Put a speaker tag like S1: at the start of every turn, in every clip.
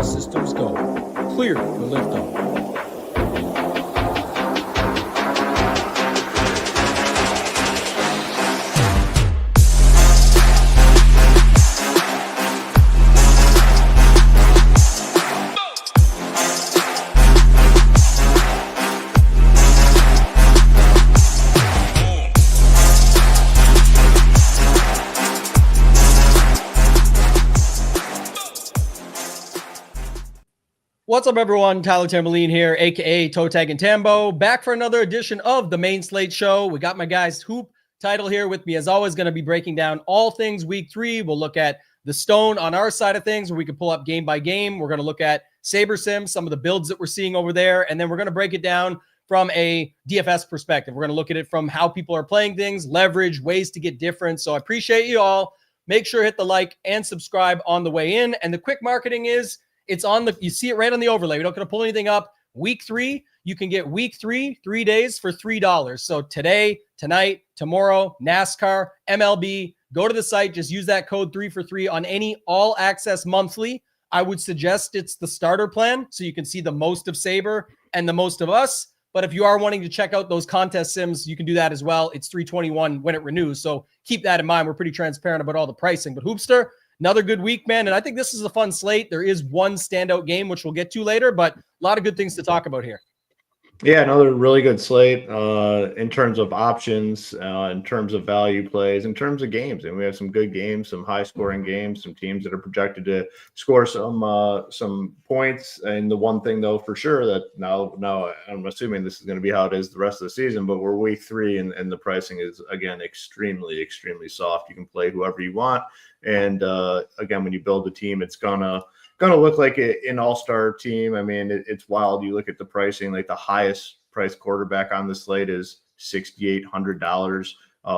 S1: All systems go. Clear for liftoff. What's up, everyone? Tyler Tamboline here, a.k.a. ToeTagginTambo, back for another edition of the Main Slate Show. We got my guys Hoop Title here with me, as always, going to be breaking down all things Week 3. We'll look at the Stone on our side of things, where we can pull up game by game. We're going to look at Saber Sim, some of the builds that we're seeing over there, and then we're going to break it down from a DFS perspective. We're going to look at it from how people are playing things, leverage, ways to get different. So I appreciate you all. Make sure to hit the like and subscribe on the way in. And the quick marketing is, it's on you see it right on the overlay. We don't going to pull anything up. Week 3, you can get week 3 days for $3. So today, tonight, tomorrow, NASCAR, MLB, go to the site. Just use that code 3 for 3 on any all access monthly. I would suggest it's the starter plan, so you can see the most of Saber and the most of us. But if you are wanting to check out those contest sims, you can do that as well. It's $321 when it renews. So keep that in mind. We're pretty transparent about all the pricing. But Hoopster, another good week, man. And I think this is a fun slate. There is one standout game, which we'll get to later, but a lot of good things to talk about here.
S2: Yeah, another really good slate in terms of options, in terms of value plays, in terms of games. And we have some good games, some high-scoring games, some teams that are projected to score some points. And the one thing, though, for sure that now I'm assuming this is going to be how it is the rest of the season, but we're week 3 and the pricing is, again, extremely, extremely soft. You can play whoever you want. And, again, when you build a team, it's going to look like an all-star team. I mean, it's wild. You look at the pricing, like the highest priced quarterback on the slate is $6,800.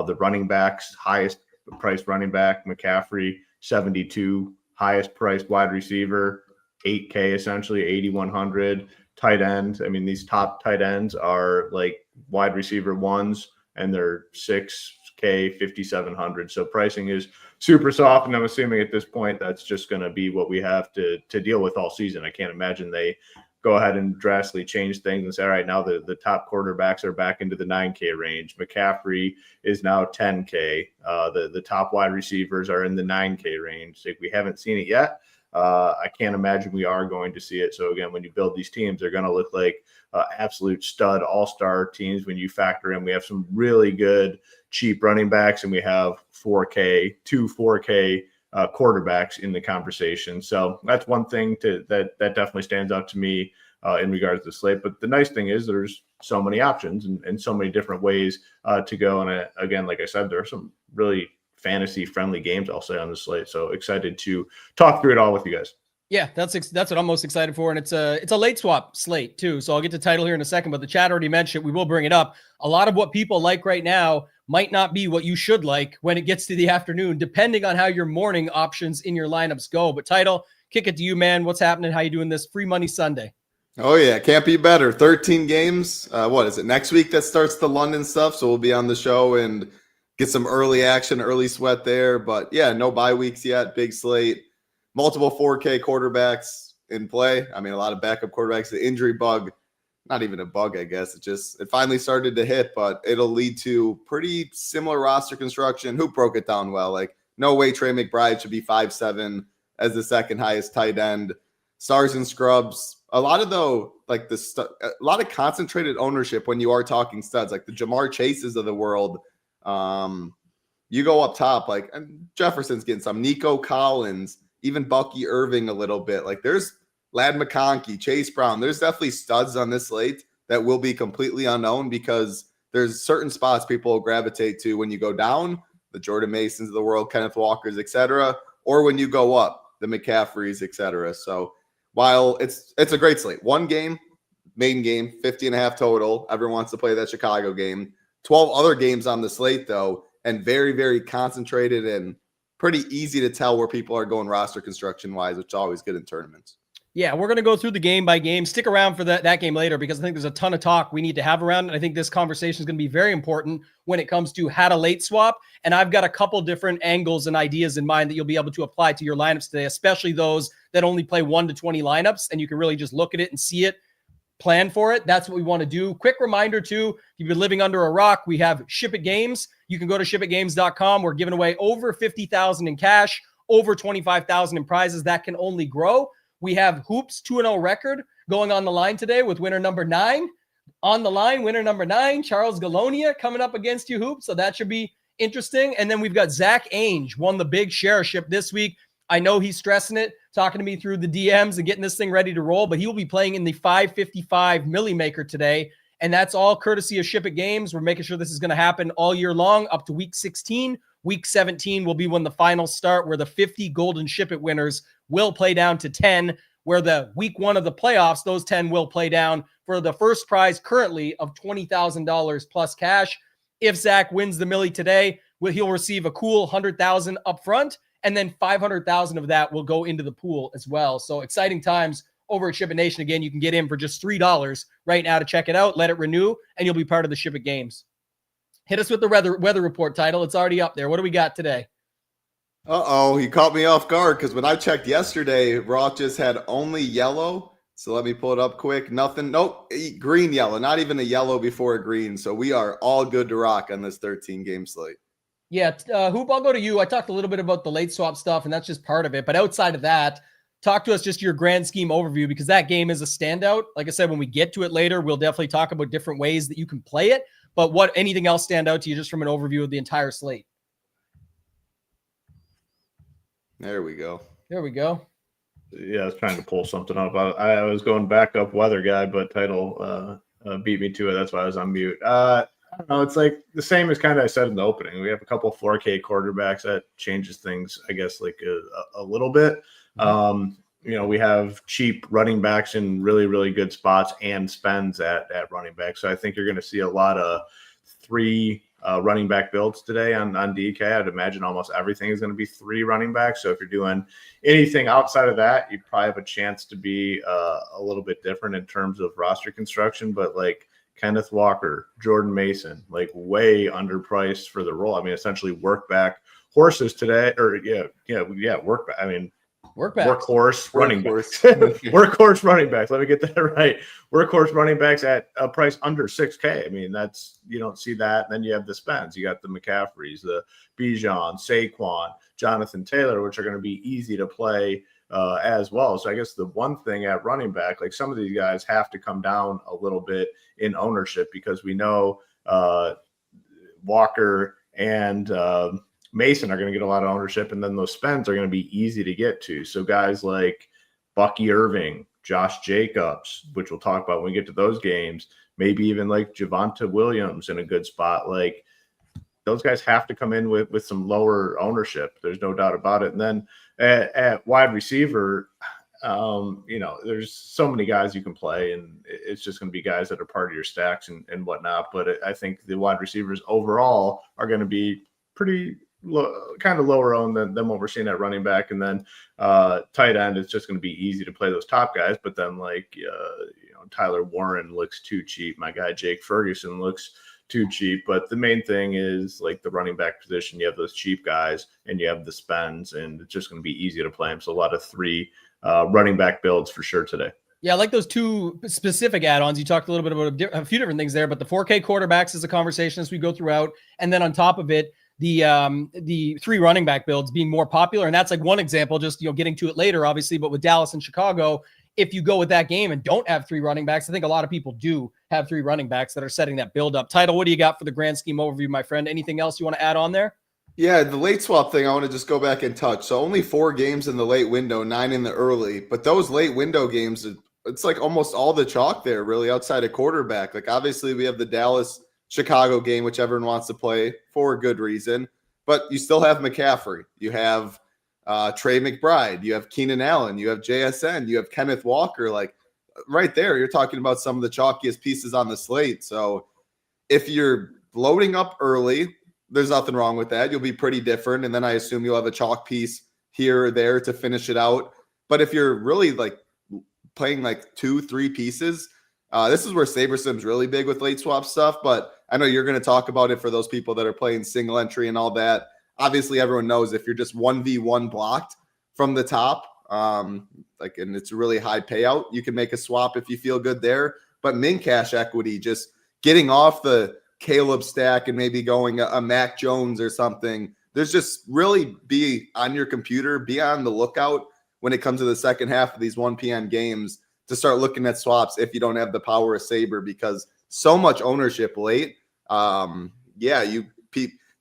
S2: The running backs, highest priced running back, McCaffrey, $72. Highest priced wide receiver, $8K, essentially, $8,100. Tight end, I mean, these top tight ends are like wide receiver ones, and they're $6K, $5,700. So pricing is super soft, and I'm assuming at this point that's just going to be what we have to deal with all season. I can't imagine they go ahead and drastically change things and say, all right, now the top quarterbacks are back into the 9K range. McCaffrey is now 10K. The top wide receivers are in the 9K range. Like, we haven't seen it yet. I can't imagine we are going to see it. So again, when you build these teams, they're going to look like absolute stud all-star teams. When you factor in, we have some really good cheap running backs, and we have two 4K quarterbacks in the conversation. So that's one thing that definitely stands out to me in regards to the slate. But the nice thing is there's so many options and so many different ways to go. And again, like I said, there are some really fantasy-friendly games, I'll say, on the slate. So excited to talk through it all with you guys.
S1: Yeah, that's what I'm most excited for, and it's a late swap slate too. So I'll get to title here in a second, but the chat already mentioned, we will bring it up. A lot of what people like right now might not be what you should like when it gets to the afternoon, depending on how your morning options in your lineups go. But title, kick it to you, man. What's happening? How you doing this Free Money Sunday?
S3: Oh yeah, can't be better. 13 games. What is it? Next week that starts the London stuff, so we'll be on the show and get some early action, early sweat there. But yeah, no bye weeks yet. Big slate. Multiple 4K quarterbacks in play. I mean, a lot of backup quarterbacks. The injury bug, not even a bug, I guess. It finally started to hit, but it'll lead to pretty similar roster construction. Who broke it down well? Like, no way Trey McBride should be 5'7" as the second highest tight end. Stars and scrubs. A lot of concentrated ownership when you are talking studs, like the Jamar Chases of the world. You go up top, like, and Jefferson's getting some. Nico Collins, even Bucky Irving a little bit. Like, there's Ladd McConkey, Chase Brown. There's definitely studs on this slate that will be completely unknown because there's certain spots people will gravitate to when you go down, the Jordan Masons of the world, Kenneth Walkers, etc., or when you go up, the McCaffreys, etc. So while it's a great slate, one game, main game, 50.5 total. Everyone wants to play that Chicago game. 12 other games on the slate, though, and very, very concentrated and pretty easy to tell where people are going roster construction-wise, which is always good in tournaments.
S1: Yeah, we're going to go through the game by game. Stick around for that game later because I think there's a ton of talk we need to have around it. I think this conversation is going to be very important when it comes to how to late swap. And I've got a couple different angles and ideas in mind that you'll be able to apply to your lineups today, especially those that only play 1 to 20 lineups. And you can really just look at it and see it, plan for it. That's what we want to do. Quick reminder too, if you've been living under a rock, we have SHIPIT Games. You can go to shipitgames.com. We're giving away over $50,000 in cash, over $25,000 in prizes. That can only grow. We have Hoops 2-0 record going on the line today with winner number 9. On the line, winner number 9, Charles Galonia coming up against you, Hoops. So that should be interesting. And then we've got Zach Ainge, won the big shareship this week. I know he's stressing it, talking to me through the DMs and getting this thing ready to roll, but he will be playing in the 555 Millie Maker today. And that's all courtesy of SHIPIT Games. We're making sure this is going to happen all year long up to week 16. Week 17 will be when the finals start, where the 50 golden SHIPIT winners will play down to 10, where the week 1 of the playoffs, those 10 will play down for the first prize currently of $20,000 plus cash. If Zach wins the Millie today, he'll receive a cool $100,000 up front, and then $500,000 of that will go into the pool as well. So exciting times over at SHIPIT Nation. Again, you can get in for just $3 right now to check it out. Let it renew, and you'll be part of the SHIPIT Games. Hit us with the weather report title. It's already up there. What do we got today?
S3: Uh-oh, he caught me off guard because when I checked yesterday, Roth just had only yellow. So let me pull it up quick. Nothing. Nope. Green, yellow. Not even a yellow before a green. So we are all good to rock on this 13-game slate.
S1: Yeah, Hoop, I'll go to you. I talked a little bit about the late swap stuff, and that's just part of it. But outside of that, talk to us just your grand scheme overview, because that game is a standout. Like I said, when we get to it later, we'll definitely talk about different ways that you can play it. But anything else stand out to you just from an overview of the entire slate?
S3: There we go.
S1: There we go.
S2: Yeah, I was trying to pull something up. I was going backup weather guy, but title beat me to it. That's why I was on mute. I don't know. It's like the same as kind of I said in the opening. We have a couple 4K quarterbacks that changes things, I guess, like a little bit. We have cheap running backs in really, really good spots and spends at running back. So I think you're going to see a lot of 3 running back builds today on DK. I'd imagine almost everything is going to be 3 running backs. So if you're doing anything outside of that, you probably have a chance to be a little bit different in terms of roster construction. But like Kenneth Walker, Jordan Mason, like way underpriced for the role. I mean, essentially work back horses today, or work back. I mean, workhorse running backs. Workhorse running backs. Let me get that right. Workhorse running backs at a price under $6K. I mean, that's, you don't see that. And then you have the spends. You got the McCaffreys, the Bijan, Saquon, Jonathan Taylor, which are going to be easy to play as well. So I guess the one thing at running back, like some of these guys have to come down a little bit in ownership, because we know Walker and Mason are going to get a lot of ownership, and then those spends are going to be easy to get to. So guys like Bucky Irving, Josh Jacobs, which we'll talk about when we get to those games, maybe even like Javonte Williams in a good spot. Like those guys have to come in with some lower ownership. There's no doubt about it. And then at wide receiver, there's so many guys you can play, and it's just going to be guys that are part of your stacks and whatnot. But I think the wide receivers overall are going to be pretty kind of lower owned than what we're seeing at running back. And then tight end, it's just going to be easy to play those top guys. But then Tyler Warren looks too cheap. My guy Jake Ferguson looks too cheap. But the main thing is like the running back position. You have those cheap guys and you have the spends, and it's just going to be easy to play them. So a lot of 3 running back builds for sure today.
S1: Yeah, I like those 2 specific add-ons. You talked a little bit about a few different things there, but the 4K quarterbacks is a conversation as we go throughout. And then on top of it, the 3 running back builds being more popular. And that's like one example, just, getting to it later, obviously, but with Dallas and Chicago, if you go with that game and don't have 3 running backs, I think a lot of people do have 3 running backs that are setting that build up. Title, what do you got for the grand scheme overview, my friend? Anything else you want to add on there?
S3: Yeah, the late swap thing, I want to just go back and touch. So only 4 games in the late window, 9 in the early, but those late window games, it's like almost all the chalk there, really, outside of quarterback. Like obviously we have the Dallas-Chicago game, which everyone wants to play for a good reason, but you still have McCaffrey. You have Trey McBride. You have Keenan Allen. You have JSN. You have Kenneth Walker. Like right there, you're talking about some of the chalkiest pieces on the slate. So if you're loading up early, there's nothing wrong with that. You'll be pretty different. And then I assume you'll have a chalk piece here or there to finish it out. But if you're really like playing like 2-3 pieces. This is where SaberSim's really big with late swap stuff, but I know you're going to talk about it for those people that are playing single entry and all that. Obviously, everyone knows if you're just 1v1 blocked from the top, and it's a really high payout, you can make a swap if you feel good there. But min cash equity, just getting off the Caleb stack and maybe going a Mac Jones or something, there's just really be on your computer, be on the lookout when it comes to the second half of these 1 p.m. games to start looking at swaps if you don't have the power of Saber, because so much ownership late.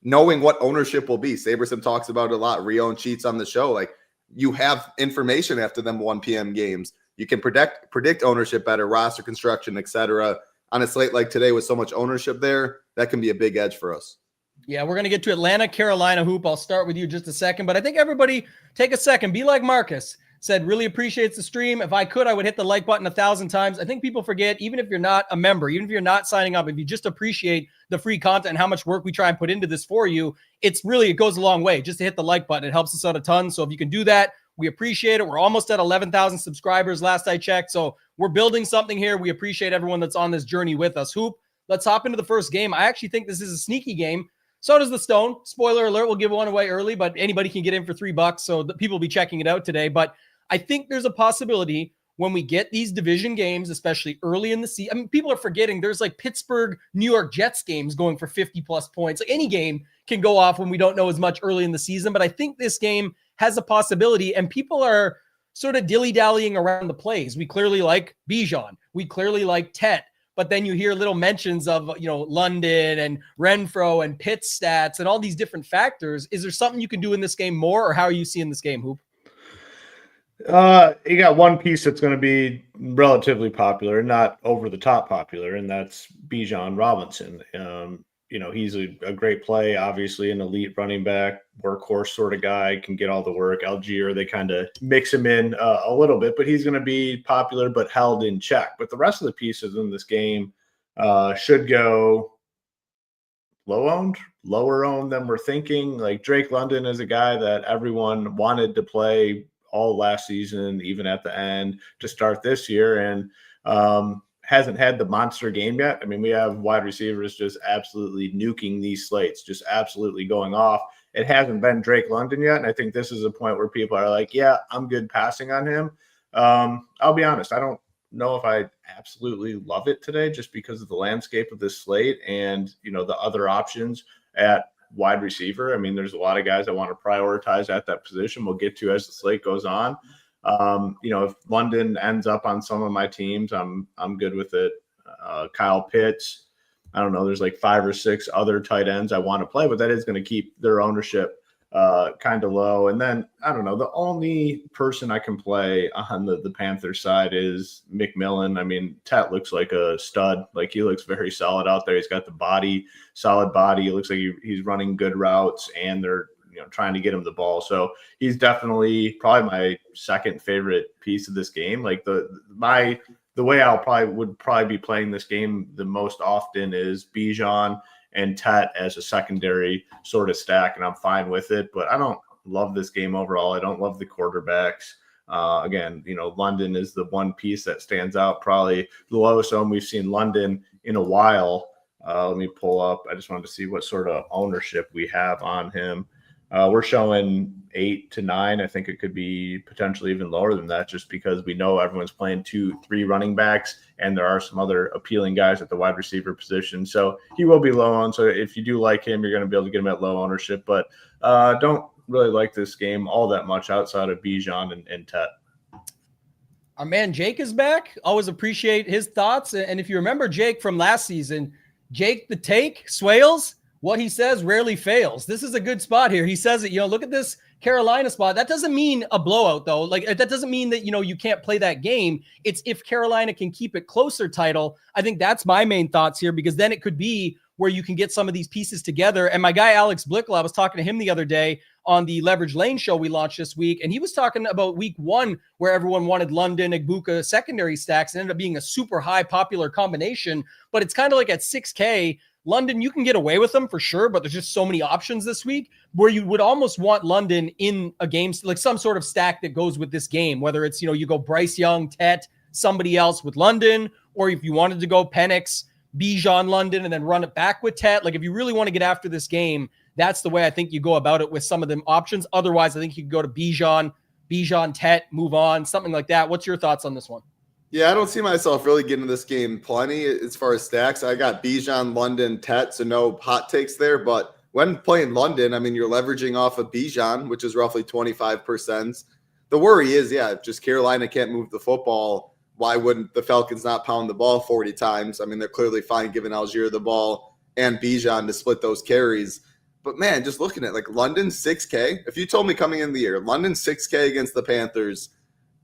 S3: Knowing what ownership will be. SaberSim talks about it a lot. Rio and Cheats on the show. Like, you have information after them 1 p.m. games. You can predict ownership better, roster construction, etc. On a slate like today with so much ownership there, that can be a big edge for us.
S1: Yeah, we're going to get to Atlanta, Carolina, Hoop. I'll start with you just a second, but I think everybody take a second. Be like Marcus. Said, really appreciates the stream. If I could, I would hit the like button 1,000 times. I think people forget, even if you're not a member, even if you're not signing up, if you just appreciate the free content and how much work we try and put into this for you, it goes a long way just to hit the like button. It helps us out a ton. So if you can do that, we appreciate it. We're almost at 11,000 subscribers last I checked. So we're building something here. We appreciate everyone that's on this journey with us. Hoop, let's hop into the first game. I actually think this is a sneaky game. So does the Stone. Spoiler alert, we'll give one away early, but anybody can get in for $3. So the people will be checking it out today. But I think there's a possibility when we get these division games, especially early in the season. I mean, people are forgetting there's like Pittsburgh, New York Jets games going for 50 plus points. Like, any game can go off when we don't know as much early in the season. But I think this game has a possibility, and people are sort of dilly-dallying around the plays. We clearly like Bijan. We clearly like Tet. But then you hear little mentions of, London and Renfro and Pitt stats and all these different factors. Is there something you can do in this game more, or how are you seeing this game, Hoop?
S2: You got one piece that's going to be relatively popular, not over the top popular, and that's Bijan Robinson. He's a great play, obviously an elite running back, workhorse sort of guy, can get all the work. Algier, they kind of mix him in a little bit, but he's going to be popular but held in check. But the rest of the pieces in this game should go lower owned than we're thinking. Like, Drake London is a guy that everyone wanted to play all last season, even at the end, to start this year, and hasn't had the monster game yet. I mean, we have wide receivers just absolutely nuking these slates, just absolutely going off. It hasn't been Drake London yet, and I think this is a point where people are like, yeah, I'm good passing on him. I'll be honest, I don't know if I absolutely love it today, just because of the landscape of this slate and, the other options at wide receiver. I mean, there's a lot of guys I want to prioritize at that position. We'll get to as the slate goes on. If London ends up on some of my teams, I'm good with it. Kyle Pitts, I don't know, there's like 5 or 6 other tight ends I want to play, but that is going to keep their ownership kind of low. And then, I don't know, the only person I can play on the Panthers side is McMillan. I mean, Tet looks like a stud. Like, he looks very solid out there. He's got the body, solid body. It looks like he's running good routes, and they're trying to get him the ball. So he's definitely probably my second favorite piece of this game. Like, the way would probably be playing this game the most often is Bijan and Tet as a secondary sort of stack, and I'm fine with it. But I don't love this game overall. I don't love the quarterbacks. Again, London is the one piece that stands out, probably the lowest owned we've seen London in a while. Let me pull up. I just wanted to see what sort of ownership we have on him. We're showing 8 to 9. I think it could be potentially even lower than that, just because we know everyone's playing 2-3 running backs, and there are some other appealing guys at the wide receiver position. So he will be low owned. So if you do like him, you're going to be able to get him at low ownership. But don't really like this game all that much outside of Bijan and Tet.
S1: Our man Jake is back. Always appreciate his thoughts. And if you remember Jake from last season, Jake the Take, Swales, what he says rarely fails. This is a good spot here. He says it, look at this Carolina spot. That doesn't mean a blowout, though. Like, that doesn't mean that, you can't play that game. It's if Carolina can keep it closer title. I think that's my main thoughts here, because then it could be where you can get some of these pieces together. And my guy, Alex Blickle, I was talking to him the other day on the Leverage Lane show we launched this week, and he was talking about week 1, where everyone wanted London, Igbuka secondary stacks, and ended up being a super high popular combination. But it's kind of like at 6K, London, you can get away with them for sure, but there's just so many options this week where you would almost want London in a game, like some sort of stack that goes with this game, whether it's, you go Bryce Young, Tet, somebody else with London, or if you wanted to go Penix, Bijan, London, and then run it back with Tet. Like if you really want to get after this game, that's the way I think you go about it with some of them options. Otherwise, I think you could go to Bijan, Tet, move on, something like that. What's your thoughts on this one?
S3: Yeah, I don't see myself really getting to this game plenty as far as stacks. I got Bijan, London, Tet, so no hot takes there. But when playing London, I mean, you're leveraging off of Bijan, which is roughly 25%. The worry is, just Carolina can't move the football. Why wouldn't the Falcons not pound the ball 40 times? I mean, they're clearly fine giving Algier the ball and Bijan to split those carries. But, man, just looking at, London 6K. If you told me coming in the year, London 6K against the Panthers,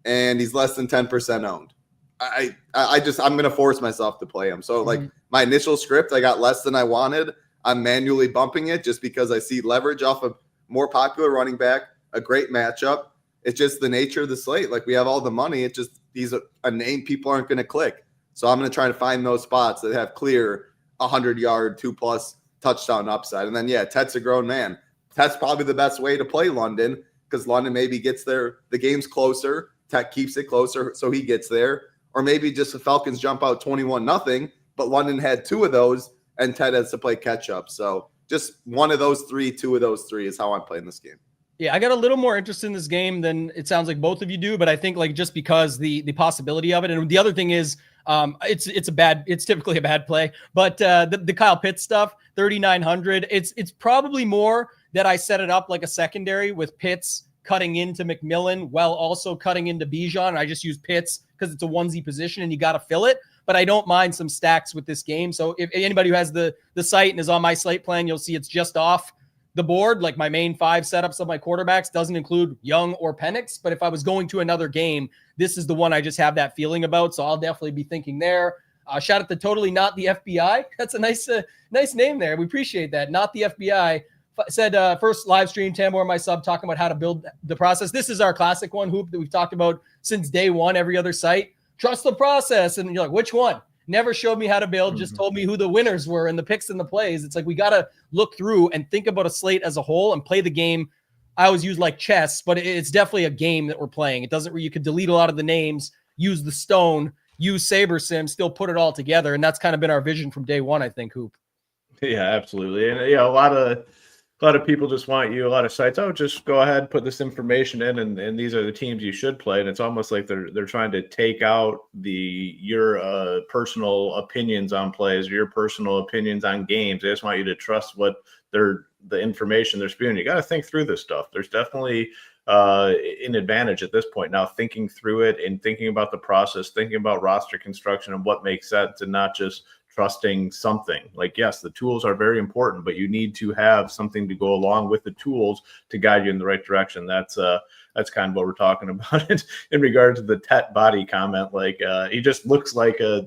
S3: and he's less than 10% owned, I'm going to force myself to play him. So, my initial script, I got less than I wanted. I'm manually bumping it just because I see leverage off of more popular running back, a great matchup. It's just the nature of the slate. We have all the money. It just he's a name people aren't going to click. So I'm going to try to find those spots that have clear 100-yard, 2+ touchdown upside. And then, Tet's a grown man. Tet's probably the best way to play London because London maybe gets there. The game's closer. Tet keeps it closer, so he gets there. Or maybe just the Falcons jump out 21-0, but London had 2 of those, and Tet has to play catch-up. So just one of those 3, 2 of those 3 is how I'm playing this game.
S1: Yeah, I got a little more interest in this game than it sounds like both of you do, but I think just because the possibility of it, and the other thing is, it's typically a bad play, but the Kyle Pitts stuff, 3,900, it's probably more that I set it up like a secondary with Pitts cutting into McMillan while also cutting into Bijan. I just use Pitts because it's a onesie position and you got to fill it. But I don't mind some stacks with this game. So if anybody who has the site and is on my slate plan, you'll see it's just off the board. My main 5 setups of my quarterbacks doesn't include Young or Penix. But if I was going to another game, this is the one I just have that feeling about. So I'll definitely be thinking there. Shout out to Totally Not the FBI. That's a nice name there. We appreciate that. Not the FBI. Said first live stream, Tambo or my sub, talking about how to build the process. This is our classic one, Hoop, that we've talked about since day one, every other site. Trust the process. And you're like, which one? Never showed me how to build, just told me who the winners were and the picks and the plays. It's we got to look through and think about a slate as a whole and play the game. I always use chess, but it's definitely a game that we're playing. It doesn't, you could delete a lot of the names, use the stone, use Saber Sim, still put it all together. And that's kind of been our vision from day one, I think, Hoop.
S2: Yeah, absolutely. And a lot of people just want you, a lot of sites, just go ahead, put this information in, and these are the teams you should play. And it's almost like they're trying to take out your personal opinions on plays or your personal opinions on games. They just want you to trust what the information they're spewing. You got to think through this stuff. There's definitely an advantage at this point now, thinking through it and thinking about the process, thinking about roster construction and what makes sense, and not just trusting something. Yes, the tools are very important, but you need to have something to go along with the tools to guide you in the right direction. That's kind of what we're talking about in regard to the Tet body comment. He just looks like a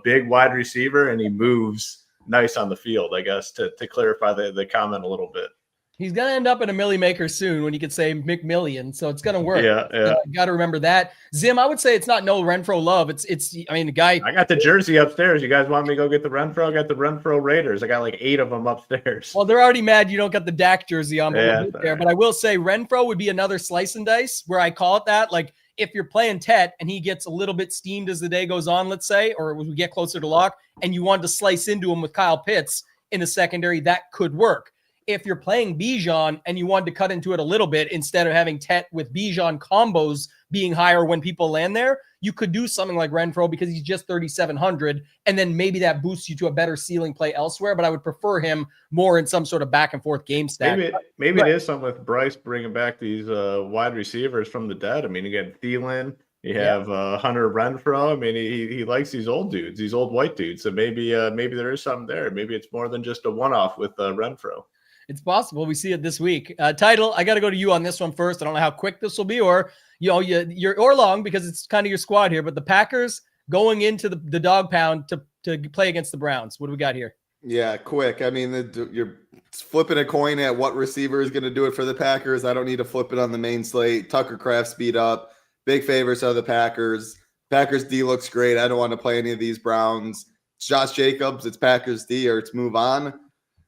S2: big wide receiver and he moves nice on the field, I guess, to clarify the comment a little bit. He's going to end up in a milli maker soon when you could say McMillion. So it's going to work. Yeah. You got to remember that. Zim, I would say it's not no Renfro love. The guy. I got the jersey upstairs. You guys want me to go get the Renfro? I got the Renfro Raiders. I got 8 of them upstairs. Well, they're already mad you don't got the Dak jersey on there. But I will say Renfro would be another slice and dice where I call it that. If you're playing Tet and he gets a little bit steamed as the day goes on, let's say, or we get closer to lock, and you wanted to slice into him with Kyle Pitts in the secondary, that could work. If you're playing Bijan and you wanted to cut into it a little bit, instead of having Tet with Bijan combos being higher when people land there, you could do something like Renfro because he's just 3,700, and then maybe that boosts you to a better ceiling play elsewhere. But I would prefer him more in some sort of back and forth game stack. Maybe it is something with Bryce bringing back these wide receivers from the dead. You get Thielen, you have Hunter Renfro. He likes these old dudes, these old white dudes. So maybe there is something there. Maybe it's more than just a one-off with Renfro. It's possible. We see it this week. Title, I got to go to you on this one first. I don't know how quick this will be, or you're or long, because it's kind of your squad here. But the Packers going into the dog pound to play against the Browns. What do we got here? Yeah, quick. You're flipping a coin at what receiver is going to do it for the Packers. I don't need to flip it on the main slate. Tucker Kraft speed up. Big favorites are the Packers. Packers D looks great. I don't want to play any of these Browns. It's Josh Jacobs. It's Packers D, or it's move on.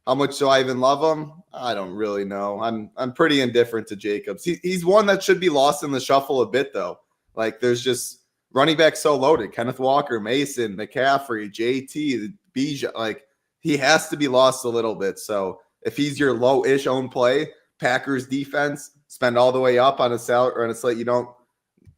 S2: How much do I even love him? I don't really know. I'm pretty indifferent to Jacobs. He's one that should be lost in the shuffle a bit, though. There's just
S3: running back so loaded. Kenneth Walker, Mason, McCaffrey, JT, Bijan, like he has to be lost a little bit. So if he's your low-ish own play, Packers defense, spend all the way up on a salary or on a slate you don't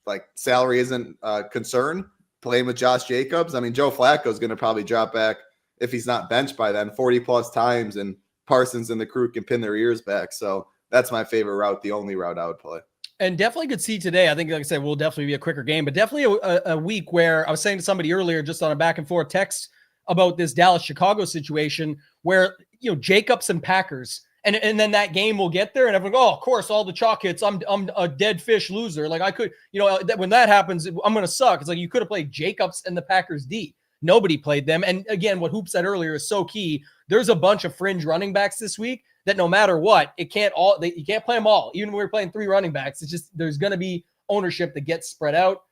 S3: like, salary isn't a concern. Playing with Josh Jacobs. I mean, Joe Flacco is going to probably drop back if he's not benched by then 40 plus times, and Parsons and the crew can pin their ears back. So that's my favorite route, the only route I would play.
S1: And definitely could see today, I think, like I said, will definitely be a quicker game, but definitely a week where I was saying to somebody earlier, just on a back and forth text about this Dallas-Chicago situation where, Jacobs and Packers, and then that game will get there and everyone go, oh, of course, all the chalk hits. I'm a dead fish loser. Like I could, when that happens, I'm going to suck. It's like you could have played Jacobs and the Packers D. Nobody played them. And again, what Hoop said earlier is so key. There's a bunch of fringe running backs this week that no matter what, you can't play them all. Even when we're playing 3 running backs, it's just, there's going to be ownership that gets spread out.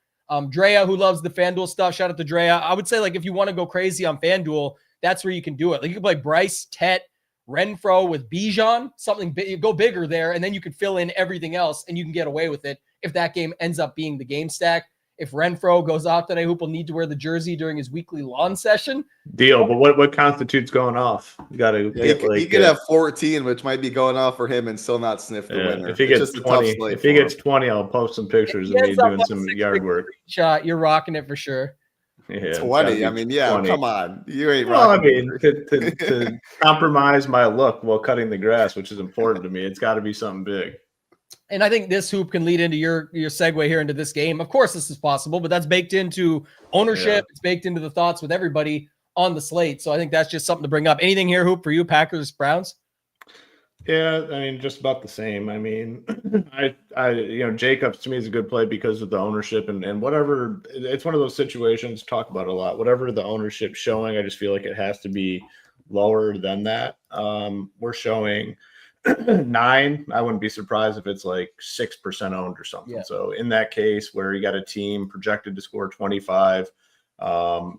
S1: Drea, who loves the FanDuel stuff, shout out to Drea. I would say, like, if you want to go crazy on FanDuel, that's where you can do it. Like you can play Bryce, Tet, Renfro with Bijan, something big, go bigger there, and then you could fill in everything else, and you can get away with it if that game ends up being the game stack. If Renfro goes off today, Hoop will need to wear the jersey during his weekly lawn session.
S2: Deal, but what constitutes going off? You got to.
S3: He could have 14, which might be going off for him, and still not sniff the winner.
S2: If he gets 20, he gets 20, I'll post some pictures of me doing some yard work.
S1: Shot, you're rocking it for sure.
S2: Yeah,
S3: 20. I mean, 20. Come on, you ain't.
S2: Well, I mean, to compromise my look while cutting the grass, which is important to me, it's got to be something big.
S1: And I think this, Hoop, can lead into your segue here into this game. Of course, this is possible, but that's baked into ownership. Yeah. It's baked into the thoughts with everybody on the slate. So I think that's just something to bring up. Anything here, Hoop, for you, Packers, Browns?
S2: Yeah, I mean, just about the same. I mean, Jacobs to me is a good play because of the ownership and whatever. It's one of those situations, talk about a lot. Whatever the ownership showing, I just feel like it has to be lower than that. We're showing 9. I wouldn't be surprised if it's like 6% owned or something. Yeah. So in that case where you got a team projected to score 25,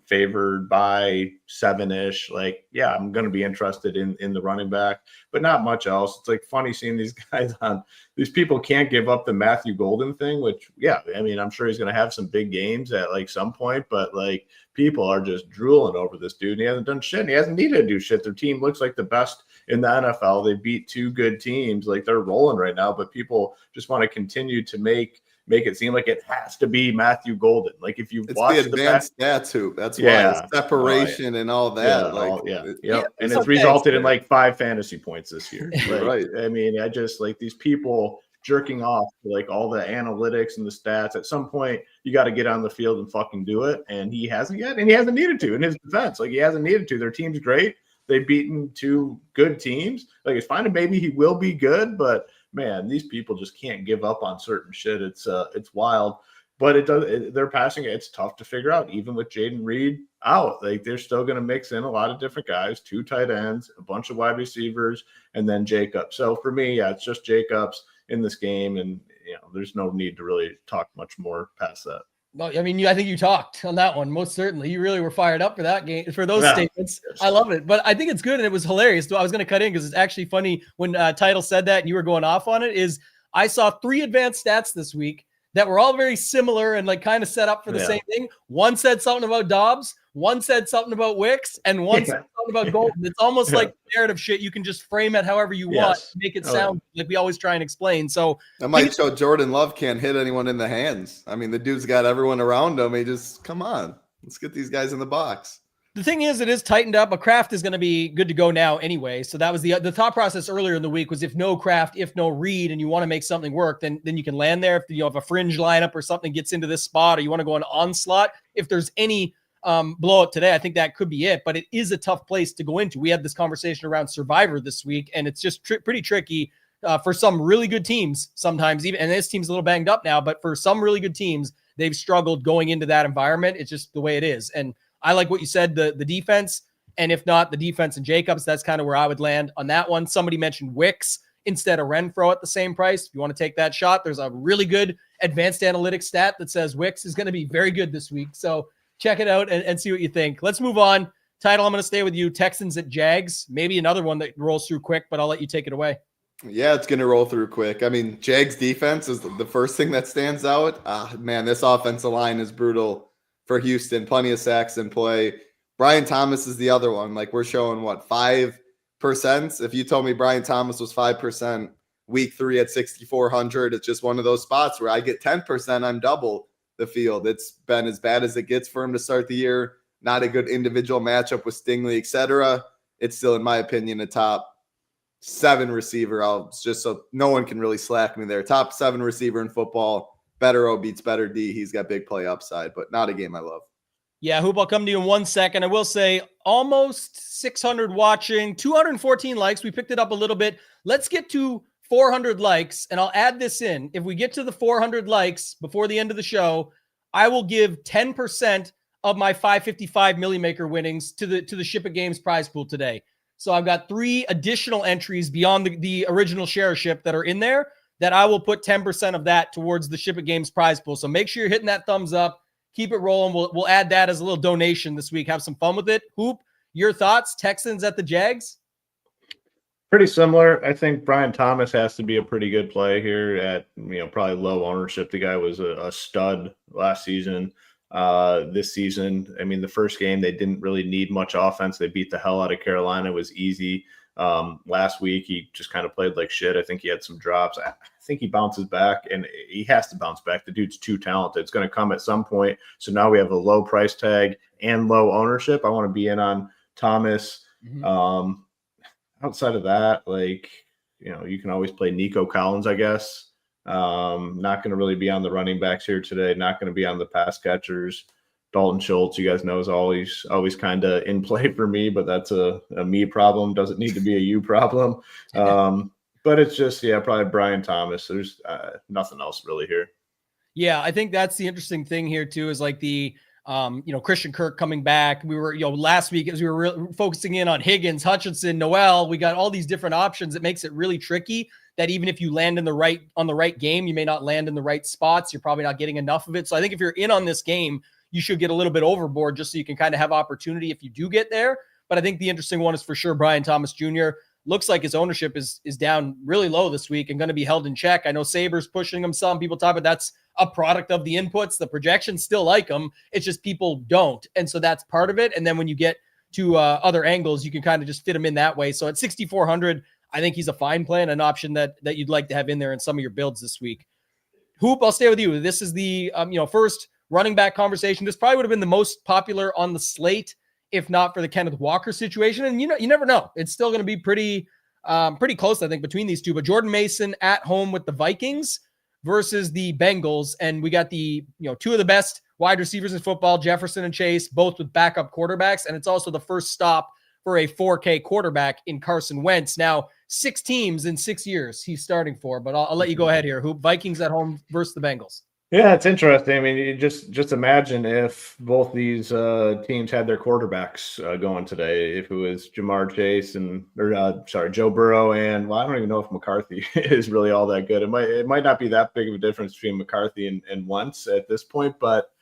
S2: favored by 7-ish, like, yeah, I'm going to be interested in the running back, but not much else. It's like funny seeing these guys on. These people can't give up the Matthew Golden thing, which, yeah, I mean, I'm sure he's going to have some big games at like some point, but like people are just drooling over this dude. And he hasn't done shit. And he hasn't needed to do shit. Their team looks like the best in the NFL. They beat 2 good teams. Like they're rolling right now, but people just want to continue to make it seem like it has to be Matthew Golden. Like if you watch
S3: the advanced stats Hoop, that's why separation and all that.
S2: And it's resulted in like 5 fantasy points this year. Like, right. I mean, I just like these people jerking off to like all the analytics and the stats. At some point, you got to get on the field and fucking do it. And he hasn't yet, and he hasn't needed to in his defense. Like he hasn't needed to. Their team's great. They've beaten 2 good teams. Like it's fine, and maybe he will be good, but man, these people just can't give up on certain shit. It's wild, but they're passing it. It's tough to figure out, even with Jaden Reed out. Like they're still going to mix in a lot of different guys, 2 tight ends, a bunch of wide receivers, and then Jacobs. So for me, yeah, it's just Jacobs in this game, and there's no need to really talk much more past that.
S1: Well, I mean, I think you talked on that one, most certainly. You really were fired up for that game, for those statements. I love it. But I think it's good, and it was hilarious. So I was going to cut in because it's actually funny when Title said that and you were going off on it, is I saw 3 advanced stats this week that were all very similar and like kind of set up for the same thing. One said something about Dobbs, one said something about Wicks, and one said something about Golden. It's almost like narrative shit. You can just frame it however you want, make it sound like we always try and explain. So
S3: that might show Jordan Love can't hit anyone in the hands. I mean, the dude's got everyone around him. He just, come on, let's get these guys in the box.
S1: The thing is, it is tightened up. A Kraft is going to be good to go now anyway. So that was the thought process earlier in the week was if no Kraft, if no Reed, and you want to make something work, then you can land there. If a fringe lineup or something gets into this spot, or you want to go an onslaught, if there's any blowout today, I think that could be it. But it is a tough place to go into. We had this conversation around Survivor this week, and it's just pretty tricky for some really good teams sometimes. Even, and this team's a little banged up now, but for some really good teams, they've struggled going into that environment. It's just the way it is. And I like what you said, the defense, and if not, the defense and Jacobs, that's kind of where I would land on that one. Somebody mentioned Wicks instead of Renfro at the same price. If you want to take that shot, there's a really good advanced analytics stat that says Wicks is going to be very good this week. So check it out and see what you think. Let's move on. Title, I'm going to stay with you. Texans at Jags. Maybe another one that rolls through quick, but I'll let you take it away.
S3: Yeah, it's going to roll through quick. I mean, Jags defense is the first thing that stands out. Man, this offensive line is brutal for Houston. Plenty of sacks in play. Brian Thomas is the other one. Like, we're showing, 5%? If you told me Brian Thomas was 5% week 3 at 6,400, it's just one of those spots where I get 10%, I'm double the field. It's been as bad as it gets for him to start the year. Not a good individual matchup with Stingley, etc. It's still, in my opinion, a top 7 receiver. Just so no one can really slack me there. Top 7 receiver in football. Better O beats better D. He's got big play upside, but not a game I love.
S1: Yeah, Hoop, I'll come to you in 1 second. I will say almost 600 watching, 214 likes. We picked it up a little bit. Let's get to 400 likes, and I'll add this in. If we get to the 400 likes before the end of the show, I will give 10% of my 555 Millie Maker winnings to the Ship It Games prize pool today. So I've got 3 additional entries beyond the original share ship that are in there that I will put 10% of that towards the Ship It Games prize pool. So make sure you're hitting that thumbs up. Keep it rolling. We'll add that as a little donation this week. Have some fun with it. Hoop, your thoughts? Texans at the Jags?
S2: Pretty similar. I think Brian Thomas has to be a pretty good play here at, probably low ownership. The guy was a stud last season. This season, I mean, the first game, they didn't really need much offense. They beat the hell out of Carolina. It was easy. Last week, he just kind of played like shit. I think he had some drops. I think he bounces back, and he has to bounce back. The dude's too talented. It's going to come at some point. So now we have a low price tag and low ownership. I want to be in on Thomas. Mm-hmm. Outside of that, you can always play Nico Collins, I guess. Not going to really be on the running backs here today. Not going to be on the pass catchers. Dalton Schultz, you guys know, is always kind of in play for me, but that's a me problem. Doesn't need to be a you problem. But it's just, probably Brian Thomas. There's nothing else really here.
S1: Yeah, I think that's the interesting thing here too, is like the Christian Kirk coming back. We were, last week as we were focusing in on Higgins, Hutchinson, Noel, we got all these different options. It makes it really tricky that even if you land on the right game, you may not land in the right spots. You're probably not getting enough of it. So I think if you're in on this game, you should get a little bit overboard just so you can kind of have opportunity if you do get there. But I think the interesting one is for sure Brian Thomas Jr. Looks like his ownership is down really low this week and going to be held in check. I know Sabres pushing him some. People talk about that's a product of the inputs. The projections still like him. It's just people don't. And so that's part of it. And then when you get to other angles, you can kind of just fit him in that way. So at 6,400, I think he's a fine play and an option that you'd like to have in there in some of your builds this week. Hoop, I'll stay with you. This is the first running back conversation. This probably would have been the most popular on the slate, if not for the Kenneth Walker situation. And you never know. It's still going to be pretty close, I think, between these two. But Jordan Mason at home with the Vikings versus the Bengals. And we got the, two of the best wide receivers in football, Jefferson and Chase, both with backup quarterbacks. And it's also the first stop for a 4K quarterback in Carson Wentz. Now, 6 teams in 6 years he's starting for, but I'll let you go ahead here. Hoop, Vikings at home versus the Bengals.
S2: Yeah, it's interesting. I mean, you just imagine if both these teams had their quarterbacks going today. If it was Jamar Chase Joe Burrow, and I don't even know if McCarthy is really all that good. It might not be that big of a difference between McCarthy and Wentz at this point, but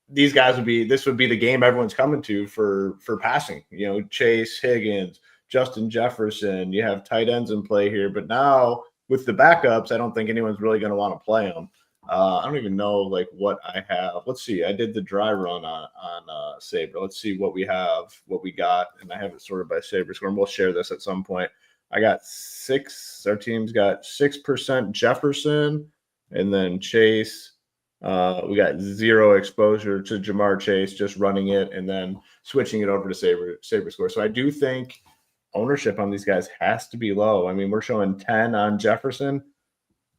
S2: these guys would be the game everyone's coming to for passing. Chase, Higgins, Justin Jefferson. You have tight ends in play here, but now with the backups, I don't think anyone's really going to want to play them. I don't even know what I have. Let's see. I did the dry run on Sabre. Let's see what we got, and I have it sorted by Sabre score, and we'll share this at some point. I got 6. Our team's got 6% Jefferson, and then Chase. We got 0 exposure to Jamar Chase, just running it and then switching it over to Sabre score. So I do think ownership on these guys has to be low. I mean, we're showing 10 on Jefferson.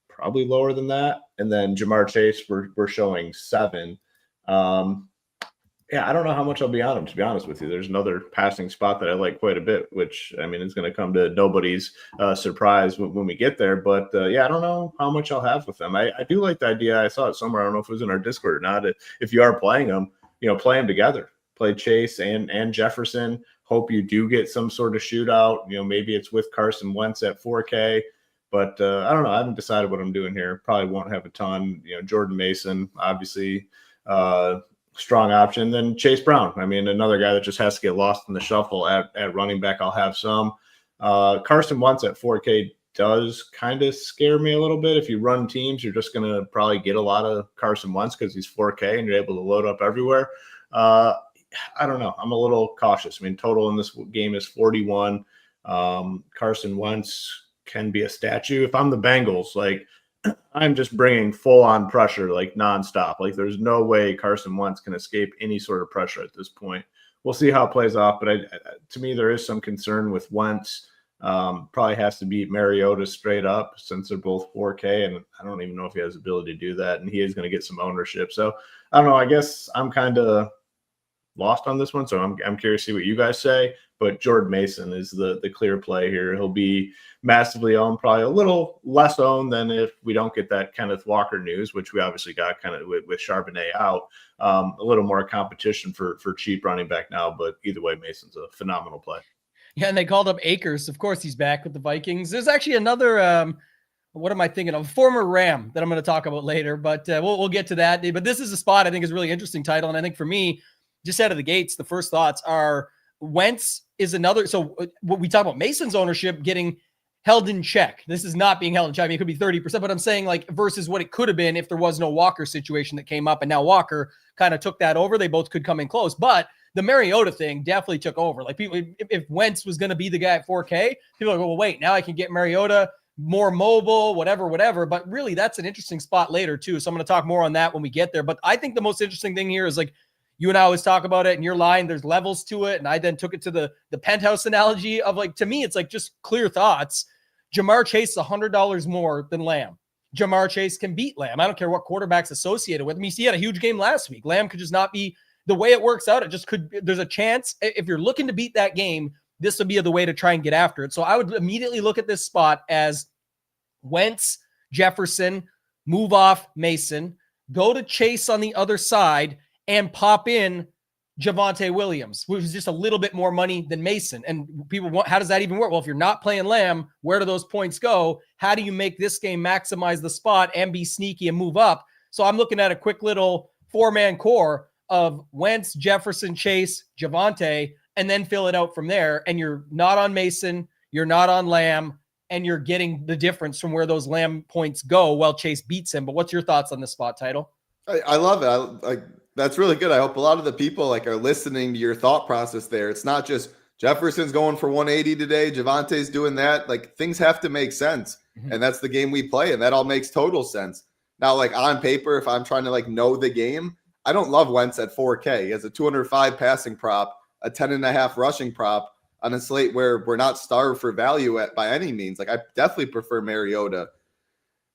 S2: Probably lower than that. And then Jamar Chase, we're showing 7. I don't know how much I'll be on him, to be honest with you. There's another passing spot that I like quite a bit, which, I mean, is going to come to nobody's surprise when we get there. But, I don't know how much I'll have with them. I do like the idea. I saw it somewhere. I don't know if it was in our Discord or not. If you are playing them, play them together. Play Chase and Jefferson. Hope you do get some sort of shootout. Maybe it's with Carson Wentz at 4K. But I don't know. I haven't decided what I'm doing here. Probably won't have a ton. Jordan Mason, obviously, strong option. Then Chase Brown. I mean, another guy that just has to get lost in the shuffle at running back. I'll have some. Carson Wentz at 4K does kind of scare me a little bit. If you run teams, you're just going to probably get a lot of Carson Wentz because he's 4K and you're able to load up everywhere. I don't know. I'm a little cautious. I mean, total in this game is 41. Carson Wentz can be a statue. If I'm the Bengals, like, I'm just bringing full-on pressure, like nonstop. Like, there's no way Carson Wentz can escape any sort of pressure at this point. We'll see how it plays off, but to me, there is some concern with Wentz. Probably has to beat Mariota straight up since they're both 4K, and I don't even know if he has the ability to do that, and he is going to get some ownership. So I don't know. I guess I'm kind of lost on this one, so I'm curious to see what you guys say. But Jordan Mason is the clear play here. He'll be massively owned, probably a little less owned than if we don't get that Kenneth Walker news, which we obviously got kind of with Charbonnet out. A little more competition for cheap running back now, but either way, Mason's a phenomenal play.
S1: Yeah, and they called up Akers. Of course, he's back with the Vikings. There's actually another, what am I thinking of? Former Ram that I'm going to talk about later, but we'll get to that. But this is a spot I think is a really interesting title, and I think for me, just out of the gates, the first thoughts are Wentz is another. So what we talk about Mason's ownership getting held in check. This is not being held in check. I mean, it could be 30%, but I'm saying like versus what it could have been if there was no Walker situation that came up, and now Walker kind of took that over. They both could come in close, but the Mariota thing definitely took over. Like people, if Wentz was going to be the guy at 4K, people are like, well, wait, now I can get Mariota more mobile, whatever. But really, that's an interesting spot later too. So I'm going to talk more on that when we get there. But I think the most interesting thing here is like you and I always talk about it in your line, there's levels to it. And I then took it to the penthouse analogy of like, to me, it's like just clear thoughts. Jamar Chase is $100 more than Lamb. Jamar Chase can beat Lamb. I don't care what quarterback's associated with him. He had a huge game last week. Lamb could just not be the way it works out. It just could, there's a chance if you're looking to beat that game, this would be the way to try and get after it. So I would immediately look at this spot as Wentz, Jefferson, move off Mason, go to Chase on the other side and pop in Javonte Williams, which is just a little bit more money than Mason. And people want, how does that even work? Well, if you're not playing Lamb, where do those points go? How do you make this game maximize the spot and be sneaky and move up? So I'm looking at a quick little 4-man core of Wentz, Jefferson, Chase, Javonte, and then fill it out from there. And you're not on Mason, you're not on Lamb, and you're getting the difference from where those Lamb points go while Chase beats him. But what's your thoughts on this spot, Title?
S3: I love it. That's really good. I hope a lot of the people like are listening to your thought process there. It's not just Jefferson's going for 180 today, Javonte's doing that. Like things have to make sense. Mm-hmm. And that's the game we play. And that all makes total sense. Now, like on paper, if I'm trying to like know the game, I don't love Wentz at 4K. He has a 205 passing prop, a 10.5 rushing prop on a slate where we're not starved for value by any means. Like I definitely prefer Mariota.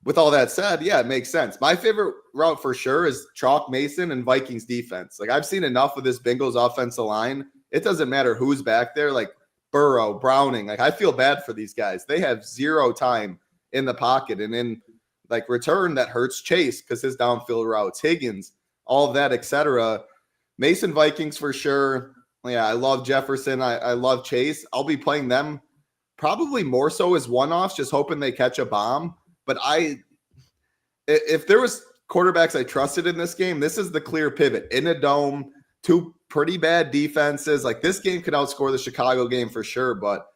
S3: With all that said, yeah, it makes sense. My favorite route for sure is chalk Mason and Vikings defense. Like I've seen enough of this Bengals offensive line. It doesn't matter who's back there, like Burrow, Browning. Like I feel bad for these guys. They have zero time in the pocket. And in like return, that hurts Chase because his downfield routes, Higgins, all of that, etc. Mason Vikings for sure. Yeah, I love Jefferson. I love Chase. I'll be playing them probably more so as one-offs, just hoping they catch a bomb. But if there was quarterbacks I trusted in this game, this is the clear pivot. In a dome, two pretty bad defenses. Like this game could outscore the Chicago game for sure, but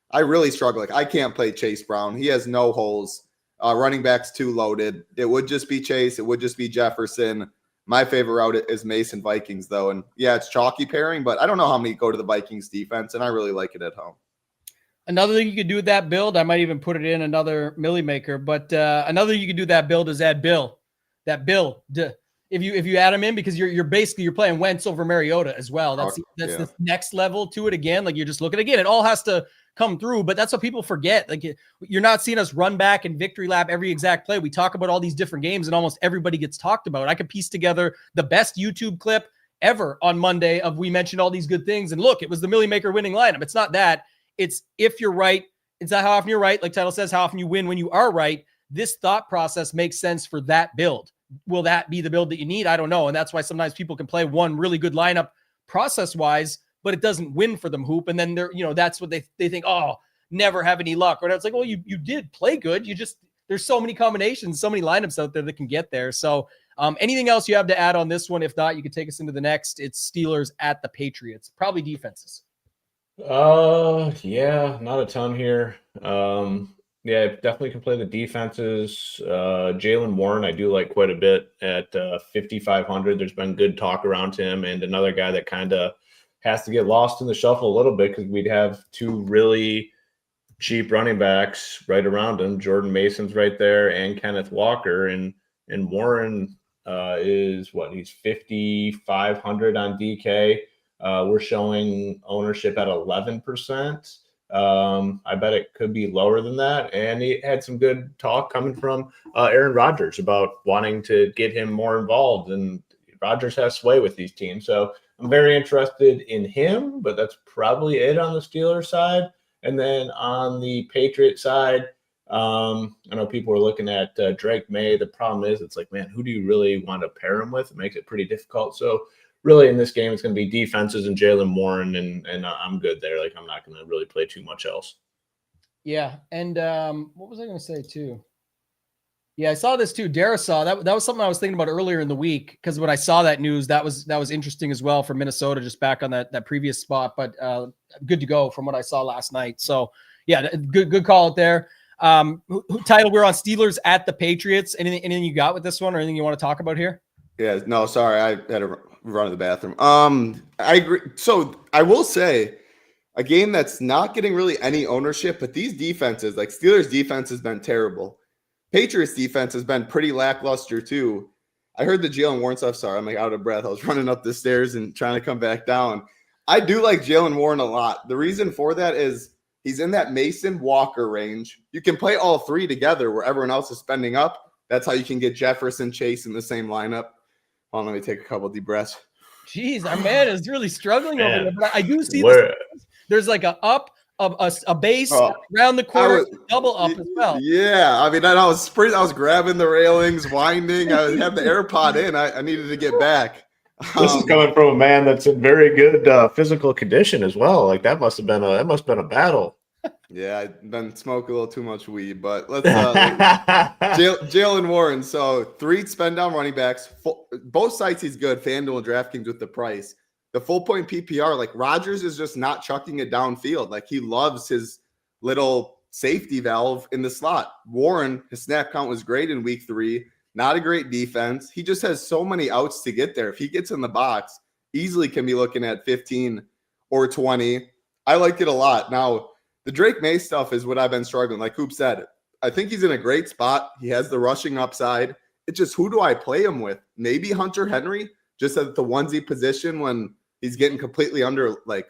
S3: I really struggle. Like I can't play Chase Brown. He has no holes. Running back's too loaded. It would just be Chase. It would just be Jefferson. My favorite route is Mason Vikings, though. And yeah, it's chalky pairing, but I don't know how many go to the Vikings defense, and I really like it at home.
S1: Another thing you could do with that build, I might even put it in another Millie Maker, but another thing you could do with that build is add Bill. That Bill, if you add him in, because you're basically playing Wentz over Mariota as well. That's the next level to it again. Like you're just looking again, it all has to come through, but that's what people forget. Like you're not seeing us run back and victory lap every exact play. We talk about all these different games and almost everybody gets talked about. I could piece together the best YouTube clip ever on Monday of we mentioned all these good things. And look, it was the Millie Maker winning lineup. It's not that. It's if you're right. It's not how often you're right. Like Title says, how often you win when you are right. This thought process makes sense for that build. Will that be the build that you need? I don't know. And that's why sometimes people can play one really good lineup process-wise, but it doesn't win for them, Hoop. And then they're, that's what they think, oh, never have any luck. Or it's like, well, you did play good. There's so many combinations, so many lineups out there that can get there. So anything else you have to add on this one? If not, you could take us into the next. It's Steelers at the Patriots. Probably defenses.
S2: Yeah, not a ton here. Yeah, definitely can play the defenses. Jalen Warren, I do like quite a bit at 5,500. There's been good talk around him, and another guy that kind of has to get lost in the shuffle a little bit because we'd have two really cheap running backs right around him. Jordan Mason's right there, and Kenneth Walker, and Warren is what, he's 5,500 on DK. We're showing ownership at 11%. I bet it could be lower than that. And he had some good talk coming from Aaron Rodgers about wanting to get him more involved. And Rodgers has sway with these teams. So I'm very interested in him, but that's probably it on the Steelers side. And then on the Patriots side, I know people are looking at Drake May. The problem is it's like, man, who do you really want to pair him with? It makes it pretty difficult. So really in this game, it's going to be defenses and Jalen Warren, and I'm good there. Like, I'm not going to really play too much else.
S1: Yeah. And what was I going to say too? Yeah, I saw this too. Darisaw, that was something I was thinking about earlier in the week, because when I saw that news, that was interesting as well for Minnesota, just back on that previous spot. But good to go from what I saw last night. So yeah, good call out there. Title, we're on Steelers at the Patriots. Anything you got with this one, or anything you want to talk about here?
S3: Yeah, no, sorry, I had to run to the bathroom. I agree. So I will say, a game that's not getting really any ownership, but these defenses, like Steelers defense has been terrible. Patriots defense has been pretty lackluster too. I heard the Jalen Warren stuff. Sorry, I'm like out of breath. I was running up the stairs and trying to come back down. I do like Jalen Warren a lot. The reason for that is he's in that Mason Walker range. You can play all three together where everyone else is spending up. That's how you can get Jefferson, Chase in the same lineup. Hold on, let me take a couple deep breaths.
S1: Jeez, our man is really struggling over there. But I do see there's like a base around the corner, double up as well.
S3: Yeah, I mean, I was grabbing the railings, winding. I had the AirPod in. I needed to get back.
S2: This is coming from a man that's in very good physical condition as well. Like that must have been a battle.
S3: Yeah, I've been smoking a little too much weed, but let's Jalen Warren. So 3 spend down running backs. Both sites he's good. FanDuel and DraftKings with the price. The full point PPR, like Rodgers is just not chucking it downfield. Like he loves his little safety valve in the slot. Warren, his snap count was great in week 3. Not a great defense. He just has so many outs to get there. If he gets in the box, easily can be looking at 15 or 20. I liked it a lot. Now, the Drake May stuff is what I've been struggling. Like Coop said, I think he's in a great spot. He has the rushing upside. It's just, who do I play him with? Maybe Hunter Henry, just at the onesie position when he's getting completely under, like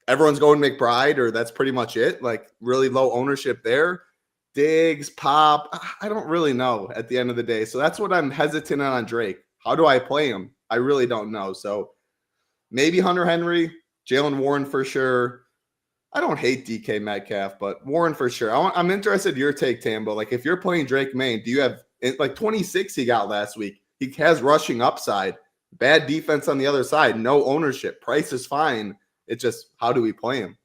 S3: everyone's going McBride, or that's pretty much it. Like really low ownership there. Diggs, Pop, I don't really know at the end of the day. So that's what I'm hesitant on Drake. How do I play him? I really don't know. So maybe Hunter Henry, Jalen Warren for sure. I don't hate DK Metcalf, but Warren for sure. I'm interested in your take, Tambo. Like if you're playing Drake May, do you have like 26 he got last week? He has rushing upside. Bad defense on the other side. No ownership. Price is fine. It's just, how do we play him?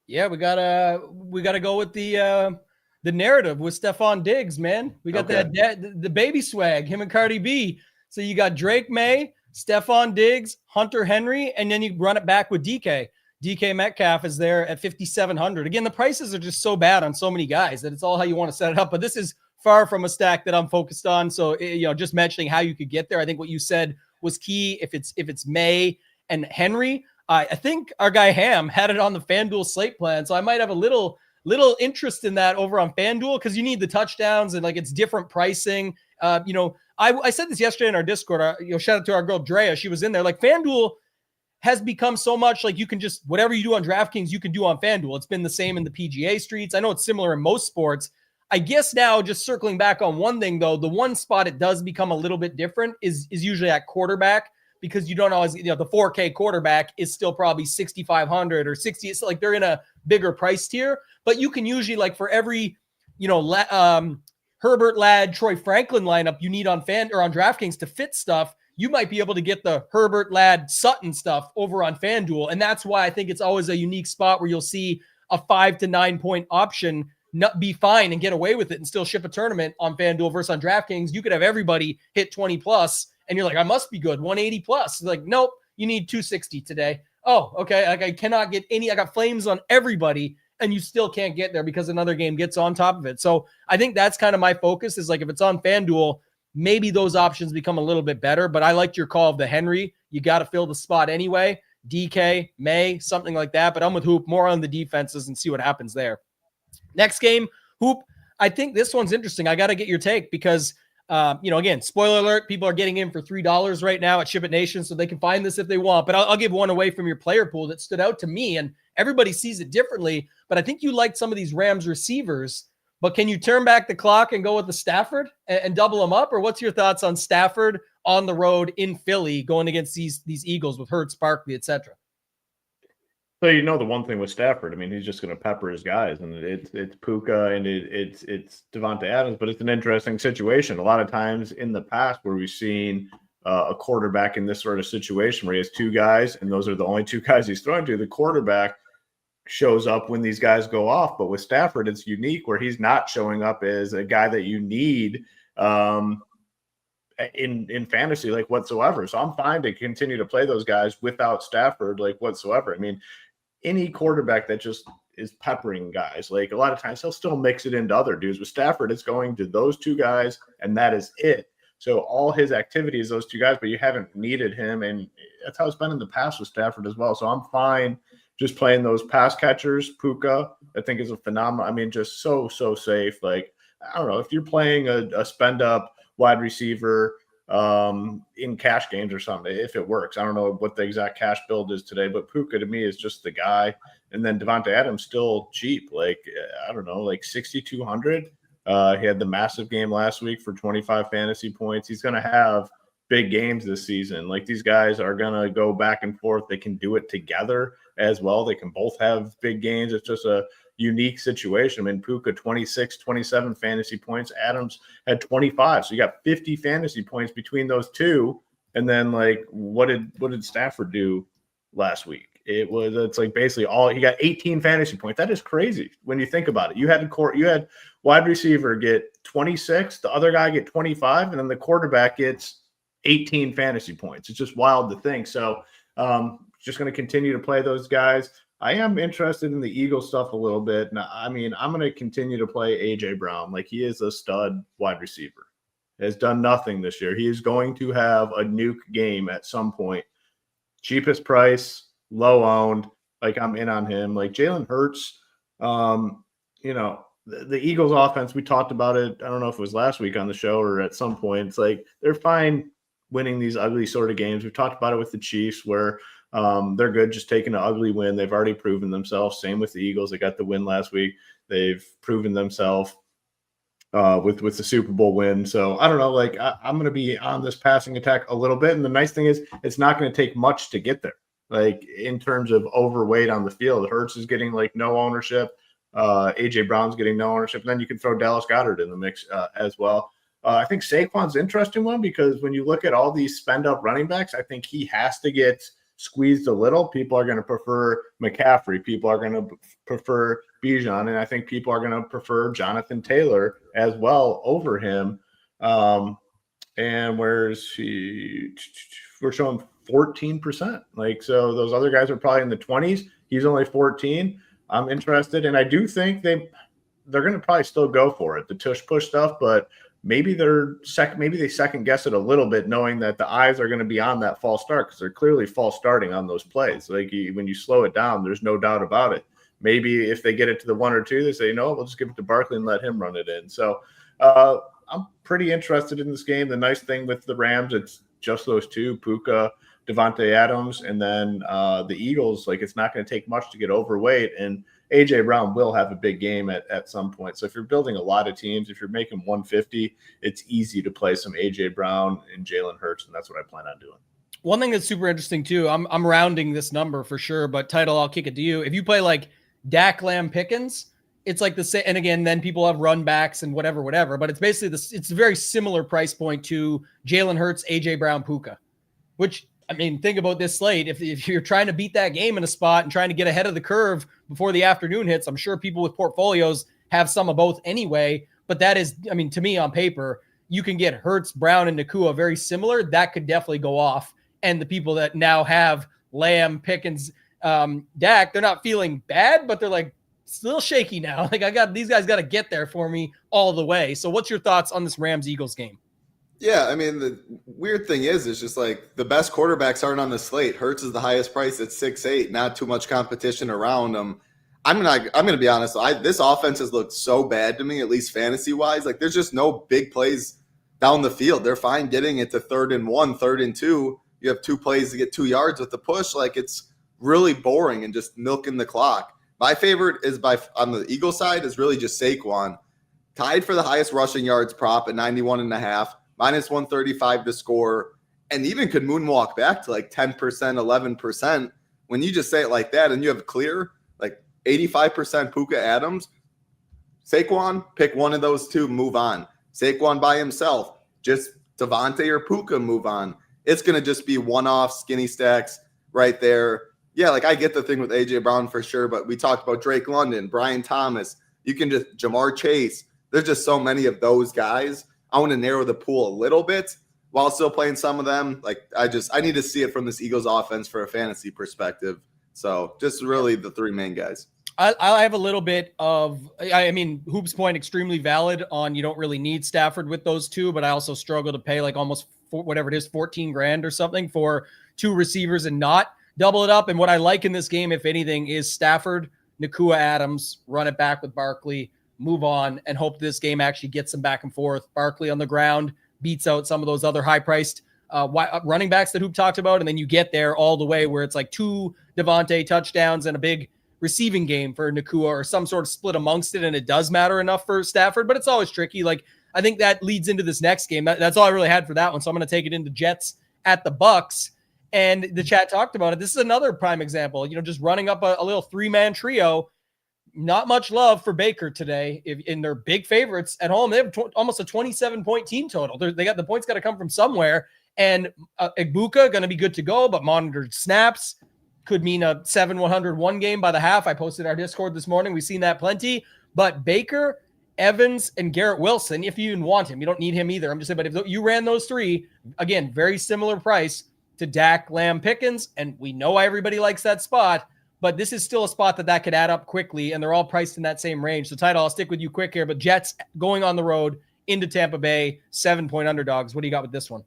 S1: Yeah, we gotta go with the narrative with Stephon Diggs, man. We got the baby swag, him and Cardi B. So you got Drake May, Stephon Diggs, Hunter Henry, and then you run it back with DK. DK Metcalf is there at 5,700. Again, the prices are just so bad on so many guys that it's all how you want to set it up. But this is far from a stack that I'm focused on. So, just mentioning how you could get there. I think what you said was key. If it's May and Henry, I think our guy Ham had it on the FanDuel slate plan. So I might have a little interest in that over on FanDuel, because you need the touchdowns and like it's different pricing. I said this yesterday in our Discord. Shout out to our girl Drea. She was in there. Like FanDuel has become so much like you can just, whatever you do on DraftKings, you can do on FanDuel. It's been the same in the PGA streets. I know it's similar in most sports. I guess now, just circling back on one thing though, the one spot it does become a little bit different is usually at quarterback, because you don't always, the 4K quarterback is still probably 6,500 or 60. It's like they're in a bigger price tier, but you can usually, like for every, Herbert, Ladd, Troy Franklin lineup you need on DraftKings to fit stuff, you might be able to get the Herbert, Ladd, Sutton stuff over on FanDuel. And that's why I think it's always a unique spot where you'll see a 5 to 9 point option not be fine and get away with it and still ship a tournament on FanDuel versus on DraftKings. You could have everybody hit 20 plus and you're like, I must be good, 180 plus. It's like, nope, you need 260 today. Oh, okay. Like I cannot get any. I got flames on everybody and you still can't get there because another game gets on top of it. So I think that's kind of my focus is like if it's on FanDuel, maybe those options become a little bit better. But I liked your call of the Henry. You got to fill the spot anyway. DK, May, something like that. But I'm with Hoop more on the defenses and see what happens there. Next game, Hoop. I think this one's interesting. I got to get your take because, again, spoiler alert, people are getting in for $3 right now at SHIPIT Nation, so they can find this if they want. But I'll give one away from your player pool that stood out to me, and everybody sees it differently. But I think you liked some of these Rams receivers. But can you turn back the clock and go with the Stafford and double them up? Or what's your thoughts on Stafford on the road in Philly going against these Eagles with Hurts, Barkley, etc.?
S2: So the one thing with Stafford, I mean, he's just going to pepper his guys, and it's Puka and it's Devonta Adams, but it's an interesting situation. A lot of times in the past where we've seen a quarterback in this sort of situation where he has two guys, and those are the only two guys he's throwing to, the quarterback shows up when these guys go off. But with Stafford, it's unique where he's not showing up as a guy that you need in fantasy like whatsoever. So I'm fine to continue to play those guys without Stafford like whatsoever. I mean, any quarterback that just is peppering guys, like a lot of times he'll still mix it into other dudes. With Stafford, it's going to those two guys, and that is it. So all his activity is those two guys, but you haven't needed him, and that's how it's been in the past with Stafford as well. So I'm fine just playing those pass catchers. Puka, I think, is a phenomenal. I mean, just so safe. Like, I don't know, if you're playing a spend up wide receiver in cash games or something, if it works. I don't know what the exact cash build is today, but Puka to me is just the guy. And then Devonta Adams still cheap, like I don't know, like 6,200. He had the massive game last week for 25 fantasy points. He's going to have big games this season. Like, these guys are going to go back and forth. They can do it together as well. They can both have big games. It's just a unique situation. I mean, Puka 26, 27 fantasy points. Adams had 25. So you got 50 fantasy points between those two. And then, like, what did Stafford do last week? It's like basically he got 18 fantasy points. That is crazy when you think about it. You had wide receiver get 26, the other guy get 25, and then the quarterback gets 18 fantasy points. It's just wild to think. So just going to continue to play those guys. I am interested in the Eagles stuff a little bit. Now, I mean, I'm going to continue to play A.J. Brown. Like, he is a stud wide receiver. Has done nothing this year. He is going to have a nuke game at some point. Cheapest price, low owned. Like, I'm in on him. Like, Jalen Hurts, the Eagles offense, we talked about it. I don't know if it was last week on the show or at some point. It's like they're fine winning these ugly sort of games. We've talked about it with the Chiefs where they're good just taking an ugly win. They've already proven themselves. Same with the Eagles. They got the win last week. They've proven themselves with the Super Bowl win. So I don't know. Like, I'm going to be on this passing attack a little bit. And the nice thing is it's not going to take much to get there. Like, in terms of overweight on the field, Hurts is getting like no ownership. AJ Brown's getting no ownership. And then you can throw Dallas Goedert in the mix as well. I think Saquon's an interesting one because when you look at all these spend up running backs, I think he has to get squeezed a little. People are going to prefer McCaffrey. People are going to prefer Bijan. And I think people are going to prefer Jonathan Taylor as well over him. And where's he? We're showing 14%. Like, so those other guys are probably in the 20s. He's only 14. I'm interested. And I do think they're going to probably still go for it, the tush push stuff, but maybe they second guess it a little bit, knowing that the eyes are going to be on that false start because they're clearly false starting on those plays. Like, when you slow it down, there's no doubt about it. Maybe if they get it to the 1 or 2, they say, we'll just give it to Barkley and let him run it in. So I'm pretty interested in this game. The nice thing with the Rams, it's just those two, Puka, Devonta Adams, and then the Eagles. Like, it's not going to take much to get overweight, and A.J. Brown will have a big game at some point. So if you're building a lot of teams, if you're making 150, it's easy to play some A.J. Brown and Jalen Hurts, and that's what I plan on doing.
S1: One thing that's super interesting too, I'm rounding this number for sure, but title, I'll kick it to you. If you play like Dak, Lamb, Pickens, it's like the same. And again, then people have run backs and whatever, but it's basically this. It's a very similar price point to Jalen Hurts, A.J. Brown, Puka, which, I mean, think about this slate. If you're trying to beat that game in a spot and trying to get ahead of the curve before the afternoon hits, I'm sure people with portfolios have some of both anyway. But that is, I mean, to me on paper, you can get Hurts, Brown, and Nakua very similar. That could definitely go off. And the people that now have Lamb, Pickens, Dak, they're not feeling bad, but they're like it's a little shaky now. Like these guys got to get there for me all the way. So what's your thoughts on this Rams-Eagles game?
S3: Yeah, I mean, the weird thing is just like the best quarterbacks aren't on the slate. Hurts is the highest price at 6.8, not too much competition around them. I'm gonna be honest. This offense has looked so bad to me, at least fantasy wise. Like there's just no big plays down the field. They're fine getting it to 3rd and 1, 3rd and 2. You have 2 plays to get 2 yards with the push. Like it's really boring and just milking the clock. My favorite is on the Eagles side is really just Saquon, tied for the highest rushing yards prop at 91.5. minus 135 to score, and even could moonwalk back to like 10%, 11%. When you just say it like that and you have clear, like 85% Puka Adams, Saquon, pick one of those two, move on. Saquon by himself, just Devontae or Puka, move on. It's going to just be one-off skinny stacks right there. Yeah, like I get the thing with A.J. Brown for sure, but we talked about Drake London, Brian Thomas. You can just Jamar Chase. There's just so many of those guys. I want to narrow the pool a little bit while still playing some of them. Like I need to see it from this Eagles offense for a fantasy perspective. So just really the 3 main guys.
S1: I have a little bit of, I mean, Hoop's point extremely valid on you don't really need Stafford with those 2, but I also struggle to pay like almost whatever it is, 14 grand or something for 2 receivers and not double it up. And what I like in this game, if anything, is Stafford, Nakua Adams, run it back with Barkley, move on, and hope this game actually gets them back and forth. Barkley on the ground beats out some of those other high-priced running backs that Hoop talked about, and then you get there all the way where it's like 2 Devontae touchdowns and a big receiving game for Nakua or some sort of split amongst it, and it does matter enough for Stafford, but it's always tricky. Like, I think that leads into this next game. That's all I really had for that one, so I'm going to take it into Jets at the Bucks, and the chat talked about it. This is another prime example, just running up a little 3-man trio. Not much love for Baker today in their big favorites at home. They have almost a 27-point team total. They got the points got to come from somewhere. And Ibuka going to be good to go, but monitored snaps could mean a 7-101 game by the half. I posted our Discord this morning. We've seen that plenty. But Baker, Evans, and Garrett Wilson, if you even want him, you don't need him either. I'm just saying, but if you ran those 3, again, very similar price to Dak, Lamb, Pickens, and we know why everybody likes that spot. But this is still a spot that could add up quickly, and they're all priced in that same range. So, Title, I'll stick with you quick here, but Jets going on the road into Tampa Bay, 7-point underdogs. What do you got with this one?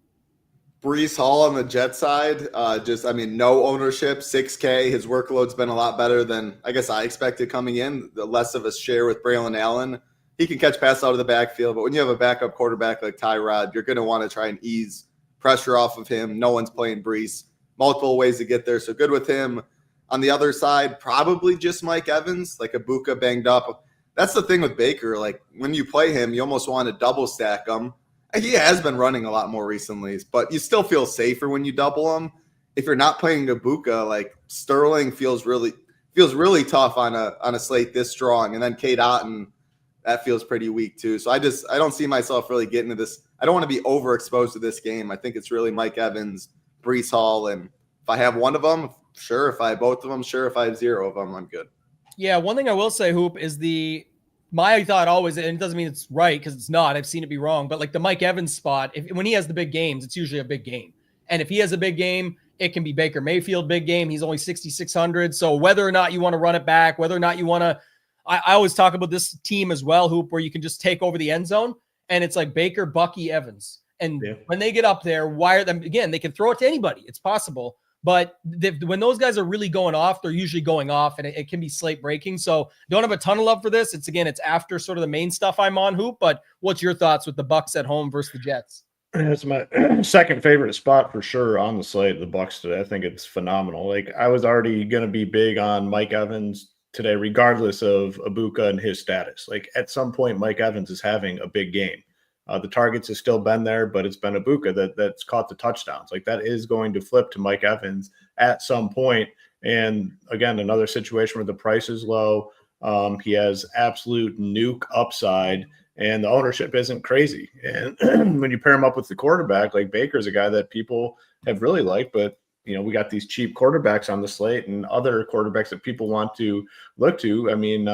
S3: Breece Hall on the Jet side, no ownership, 6K. His workload's been a lot better than I guess I expected coming in. The less of a share with Braylon Allen. He can catch passes out of the backfield, but when you have a backup quarterback like Tyrod, you're going to want to try and ease pressure off of him. No one's playing Breece. Multiple ways to get there, so good with him. On the other side, probably just Mike Evans, like Ibuka banged up. That's the thing with Baker. Like when you play him, you almost want to double stack him. He has been running a lot more recently, but you still feel safer when you double him. If you're not playing Ibuka, like Sterling feels really tough on a slate this strong, and then Kate Otten, that feels pretty weak too. So I don't see myself really getting to this. I don't want to be overexposed to this game. I think it's really Mike Evans, Breece Hall, and if I have one of them, sure. If I have both of them, sure. If I have 0 of them, I'm good.
S1: Yeah, one thing I will say, Hoop, is my thought always, and it doesn't mean it's right because it's not. I've seen it be wrong, but like the Mike Evans spot, when he has the big games, it's usually a big game. And if he has a big game, it can be Baker Mayfield big game. He's only 6,600. So whether or not you want to run it back, whether or not you want to, I always talk about this team as well, Hoop, where you can just take over the end zone, and it's like Baker, Bucky, Evans. And when they get up there, wire them again. They can throw it to anybody. It's possible. But when those guys are really going off, they're usually going off, and it can be slate breaking. So don't have a ton of love for this. It's after sort of the main stuff I'm on, Hoop. But what's your thoughts with the Bucks at home versus the Jets?
S2: It's my second favorite spot for sure on the slate, the Bucks today. I think it's phenomenal. Like I was already going to be big on Mike Evans today, regardless of Ibuka and his status. Like at some point, Mike Evans is having a big game. The targets have still been there, but it's been Ibuka that's caught the touchdowns. Like that is going to flip to Mike Evans at some point. And again, another situation where the price is low. He has absolute nuke upside, and the ownership isn't crazy. And when you pair him up with the quarterback, like Baker's a guy that people have really liked, but we got these cheap quarterbacks on the slate and other quarterbacks that people want to look to. I mean,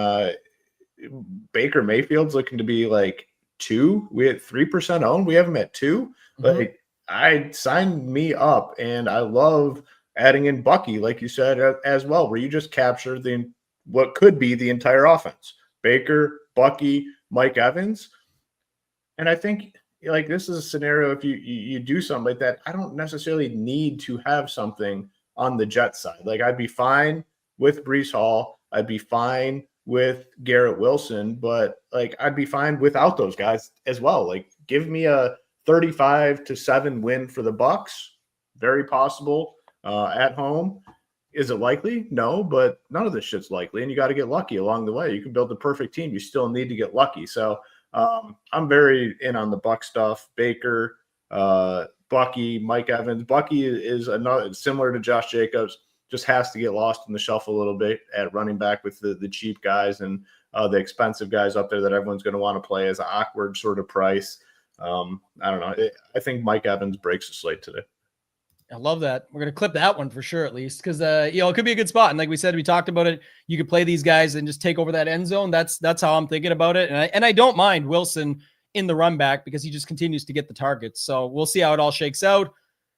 S2: Baker Mayfield's looking to be like 2. We had 3% owned. We have him at 2. Like I signed me up, and I love adding in Bucky, like you said, as well, where you just capture the what could be the entire offense. Baker, Bucky, Mike Evans. And I think like this is a scenario, if you do something like that, I don't necessarily need to have something on the Jets side. Like I'd be fine with Breece Hall. I'd be fine with Garrett Wilson, but like I'd be fine without those guys as well. Like give me a 35-7 win for the Bucks. Very possible at home. Is it likely? No, but none of this shit's likely, and you got to get lucky along the way. You can build the perfect team. You still need to get lucky. So I'm very in on the Buck stuff. Baker, Bucky, Mike Evans. Bucky is another similar to Josh Jacobs. Just has to get lost in the shuffle a little bit at running back with the cheap guys and the expensive guys up there that everyone's going to want to play as an awkward sort of price. I don't know. I think Mike Evans breaks the slate today.
S1: I love that. We're going to clip that one for sure, at least, because, it could be a good spot. And like we said, we talked about it. You could play these guys and just take over that end zone. That's how I'm thinking about it. And I don't mind Wilson in the run back because he just continues to get the targets. So we'll see how it all shakes out.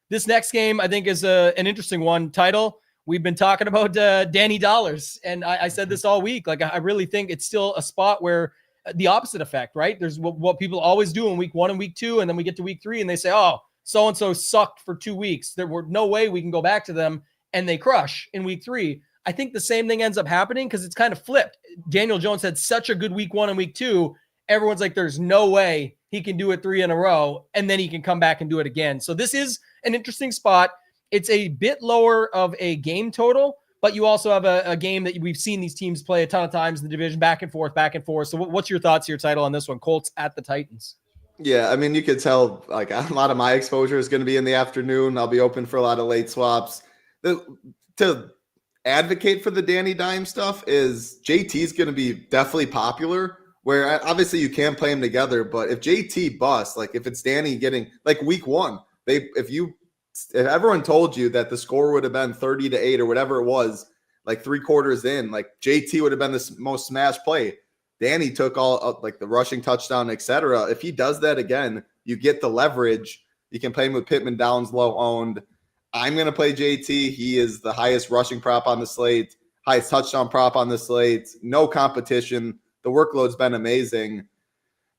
S1: This next game, I think, is an interesting one. Title. We've been talking about Danny Dollars. And I said this all week. Like, I really think it's still a spot where the opposite effect, right? There's what people always do in week 1 and week 2. And then we get to week 3 and they say, oh, so-and-so sucked for 2 weeks. There were no way we can go back to them, and they crush in week 3. I think the same thing ends up happening because it's kind of flipped. Daniel Jones had such a good week 1 and week 2. Everyone's like, there's no way he can do it 3 in a row, and then he can come back and do it again. So this is an interesting spot. It's a bit lower of a game total, but you also have a game that we've seen these teams play a ton of times in the division, back and forth. So what's your thoughts here, Title, on this one? Colts at the Titans.
S3: Yeah, I mean, you could tell like a lot of my exposure is going to be in the afternoon. I'll be open for a lot of late swaps. To advocate for the Danny Dime stuff is JT is going to be definitely popular, where obviously you can play them together. But if JT busts, like if it's Danny getting like week 1, if everyone told you that the score would have been 30-8 or whatever it was, like 3 quarters in, like JT would have been the most smashed play. Danny took all like the rushing touchdown, etc. If he does that again, you get the leverage. You can play him with Pittman Downs low owned. I'm going to play JT. He is the highest rushing prop on the slate, highest touchdown prop on the slate. No competition. The workload's been amazing.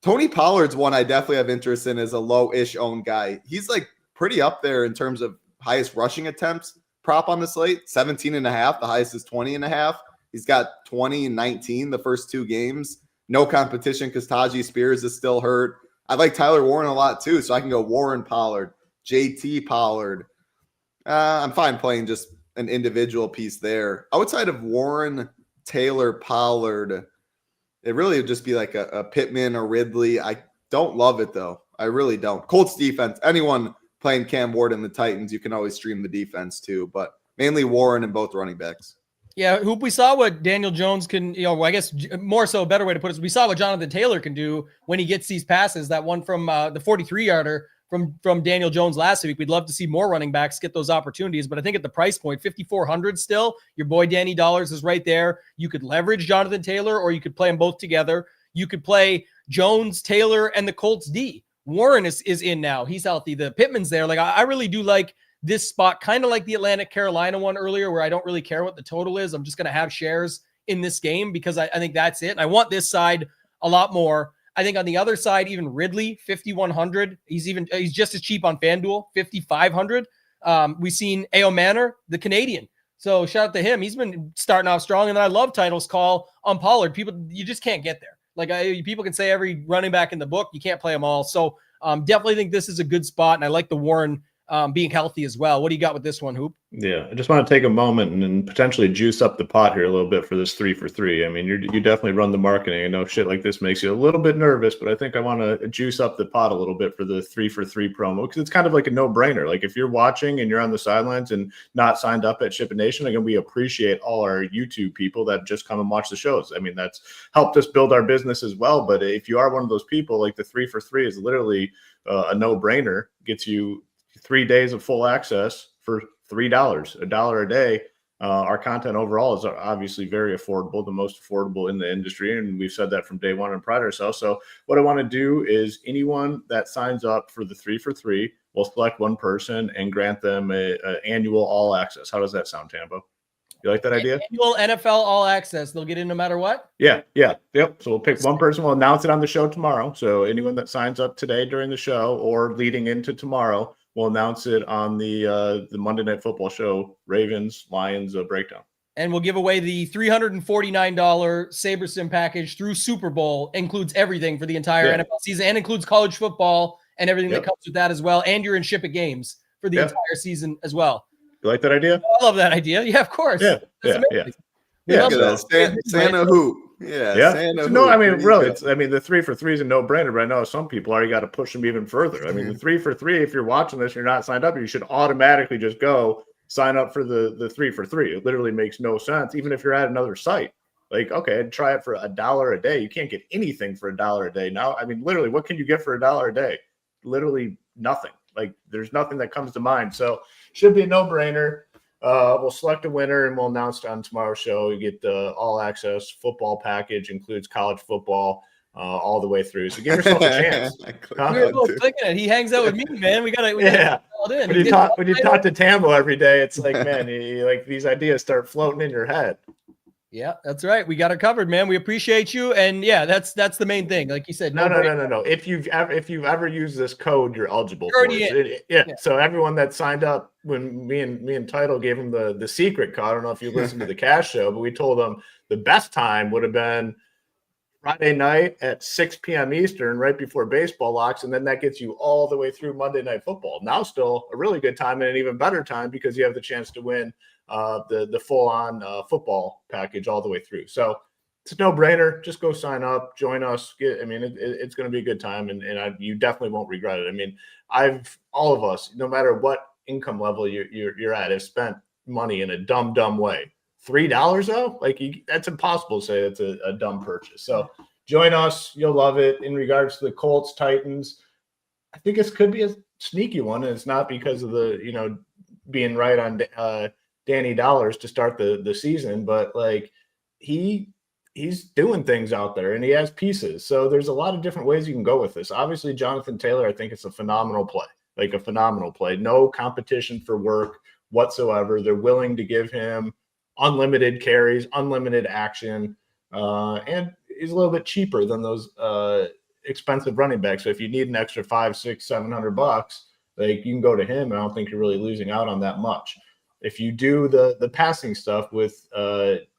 S3: Tony Pollard's one I definitely have interest in as a low-ish owned guy. He's like pretty up there in terms of highest rushing attempts prop on the slate, 17.5. The highest is 20.5. He's got 20 and 19 the first 2 games. No competition because Tajee Spears is still hurt. I like Tyler Warren a lot too, so I can go Warren Pollard, JT Pollard. I'm fine playing just an individual piece there. Outside of Warren, Taylor, Pollard, it really would just be like a Pittman or Ridley. I don't love it though. I really don't. Colts defense, anyone playing Cam Ward and the Titans, you can always stream the defense too, but mainly Warren and both running backs.
S1: Yeah, Hoop, we saw what Daniel Jones can, I guess more so a better way to put it is we saw what Jonathan Taylor can do when he gets these passes. That one from the 43-yarder from Daniel Jones last week. We'd love to see more running backs get those opportunities, but I think at the price point, 5,400 still, your boy Danny Dollars is right there. You could leverage Jonathan Taylor, or you could play them both together. You could play Jones, Taylor, and the Colts D. Warren is in now. He's healthy. The Pittman's there. Like I really do like this spot, kind of like the Atlantic-Carolina one earlier, where I don't really care what the total is. I'm just going to have shares in this game because I think that's it. And I want this side a lot more. I think on the other side, even Ridley, 5,100. He's just as cheap on FanDuel, 5,500. We've seen A.O. Manor, the Canadian. So shout out to him. He's been starting off strong. And then I love Title's call on Pollard. You just can't get there. Like people can say every running back in the book, you can't play them all. So definitely think this is a good spot. And I like the Warren being healthy as well. What do you got with this one, Hoop?
S2: Yeah, I just want to take a moment and potentially juice up the pot here a little bit for this 3 for 3. I mean, you definitely run the marketing. I know shit like this makes you a little bit nervous, but I think I want to juice up the pot a little bit for the 3 for 3 promo because it's kind of like a no-brainer. Like if you're watching and you're on the sidelines and not signed up at SHIPIT Nation, again, we appreciate all our YouTube people that just come and watch the shows. I mean, that's helped us build our business as well. But if you are one of those people, like the 3 for 3 is literally a no-brainer, gets you 3 days of full access for $3, $1 a day. Our content overall is obviously very affordable, the most affordable in the industry. And we've said that from day one and pride ourselves. So what I want to do is anyone that signs up for the 3 for 3, we'll select one person and grant them an annual all access. How does that sound, Tambo? You like that idea?
S1: Annual NFL All Access. They'll get in no matter what?
S2: Yeah. Yep. So we'll pick one person. We'll announce it on the show tomorrow. So anyone that signs up today during the show or leading into tomorrow, we'll announce it on the Monday Night Football show, Ravens, Lions breakdown.
S1: And we'll give away the $349 SaberSim package through Super Bowl. Includes everything for the entire NFL season and includes college football and everything that comes with that as well. And you're in SHIPIT games for the entire season as well.
S2: You like that idea?
S1: I love that idea. Yeah, of course.
S2: Yeah.
S3: Santa hoop. Yeah. Santa
S2: no,
S3: hoop.
S2: I mean, really, the 3 for 3 is a no-brainer, but I know some people already got to push them even further. I mean, the 3 for 3, if you're watching this and you're not signed up, you should automatically just go sign up for the 3 for 3. It literally makes no sense, even if you're at another site. Like, okay, I'd try it for $1 a day. You can't get anything for $1 a day now. I mean, literally, what can you get for $1 a day? Literally nothing. Like, there's nothing that comes to mind. So, should be a no-brainer. We'll select a winner and we'll announce it on tomorrow's show. You get the all-access football package, includes college football all the way through. So give yourself a chance.
S1: We're both clicking it. He hangs out with me, man. We gotta in.
S2: When you talk to Tambo every day, it's like, man, like these ideas start floating in your head.
S1: Yeah, that's right. We got it covered, man. We appreciate you, and that's the main thing. Like you said,
S2: no. If you've ever used this code, you're eligible.
S1: You're already in.
S2: Yeah. So everyone that signed up when me and Title gave them the secret code. I don't know if you listened to the Cash Show, but we told them the best time would have been Friday night at 6 p.m. Eastern, right before baseball locks, and then that gets you all the way through Monday Night Football. Now, still a really good time and an even better time because you have the chance to win the full-on football package all the way through. So it's a no-brainer. Just go sign up, join us. It's going to be a good time, and you definitely won't regret it. I mean, all of us, no matter what income level you're at, have spent money in a dumb way. $3 though, that's impossible to say that's a dumb purchase. So join us, you'll love it. In regards to the Colts Titans, I think this could be a sneaky one, and it's not because of the being right on Danny Dollars to start the season, but like he's doing things out there and he has pieces. So there's a lot of different ways you can go with this. Obviously, Jonathan Taylor, I think it's a phenomenal play. No competition for work whatsoever. They're willing to give him unlimited carries, unlimited action, and he's a little bit cheaper than those expensive running backs. So if you need an extra $500, $600, $700, like you can go to him, and I don't think you're really losing out on that much. If you do the passing stuff with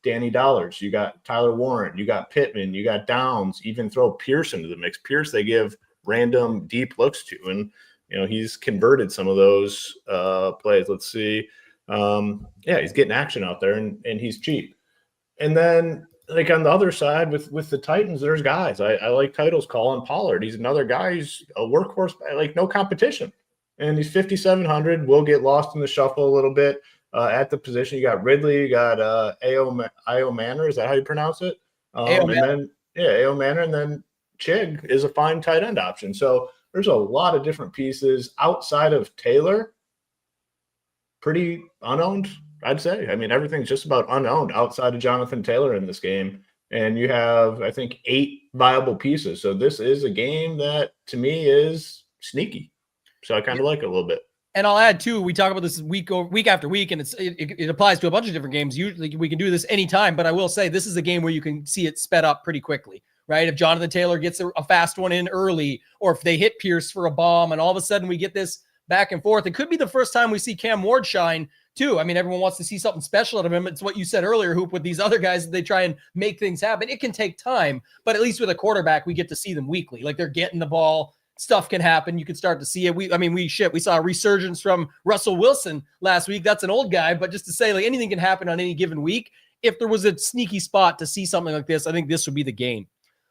S2: Danny Dollars, you got Tyler Warren, you got Pittman, you got Downs, even throw Pierce into the mix. Pierce, they give random deep looks to, and he's converted some of those plays. Let's see. He's getting action out there and he's cheap. And then like on the other side with the Titans, there's guys. I like Title's Colin Pollard. He's another guy. He's a workhorse, like no competition. And he's 5,700. Will get lost in the shuffle a little bit at the position. You got Ridley, you got Io Manor. Is that how you pronounce it? Io Manor. And then Chig is a fine tight end option. So there's a lot of different pieces outside of Taylor. Pretty unowned, I'd say. I mean, everything's just about unowned outside of Jonathan Taylor in this game. And you have, I think, 8 viable pieces. So this is a game that, to me, is sneaky. So I kind of like it a little bit. And
S1: I'll add, too, we talk about this week after week, and it applies to a bunch of different games. Usually we can do this anytime, but I will say this is a game where you can see it sped up pretty quickly, right? If Jonathan Taylor gets a fast one in early, or if they hit Pierce for a bomb, and all of a sudden we get this back and forth. It could be the first time we see Cam Ward shine too. I mean, everyone wants to see something special out of him. It's what you said earlier, Hoop, with these other guys, that they try and make things happen. It can take time, but at least with a quarterback, we get to see them weekly. Like they're getting the ball, stuff can happen. You can start to see it. We saw a resurgence from Russell Wilson last week. That's an old guy, but just to say, like, anything can happen on any given week. If there was a sneaky spot to see something like this, I think this would be the game.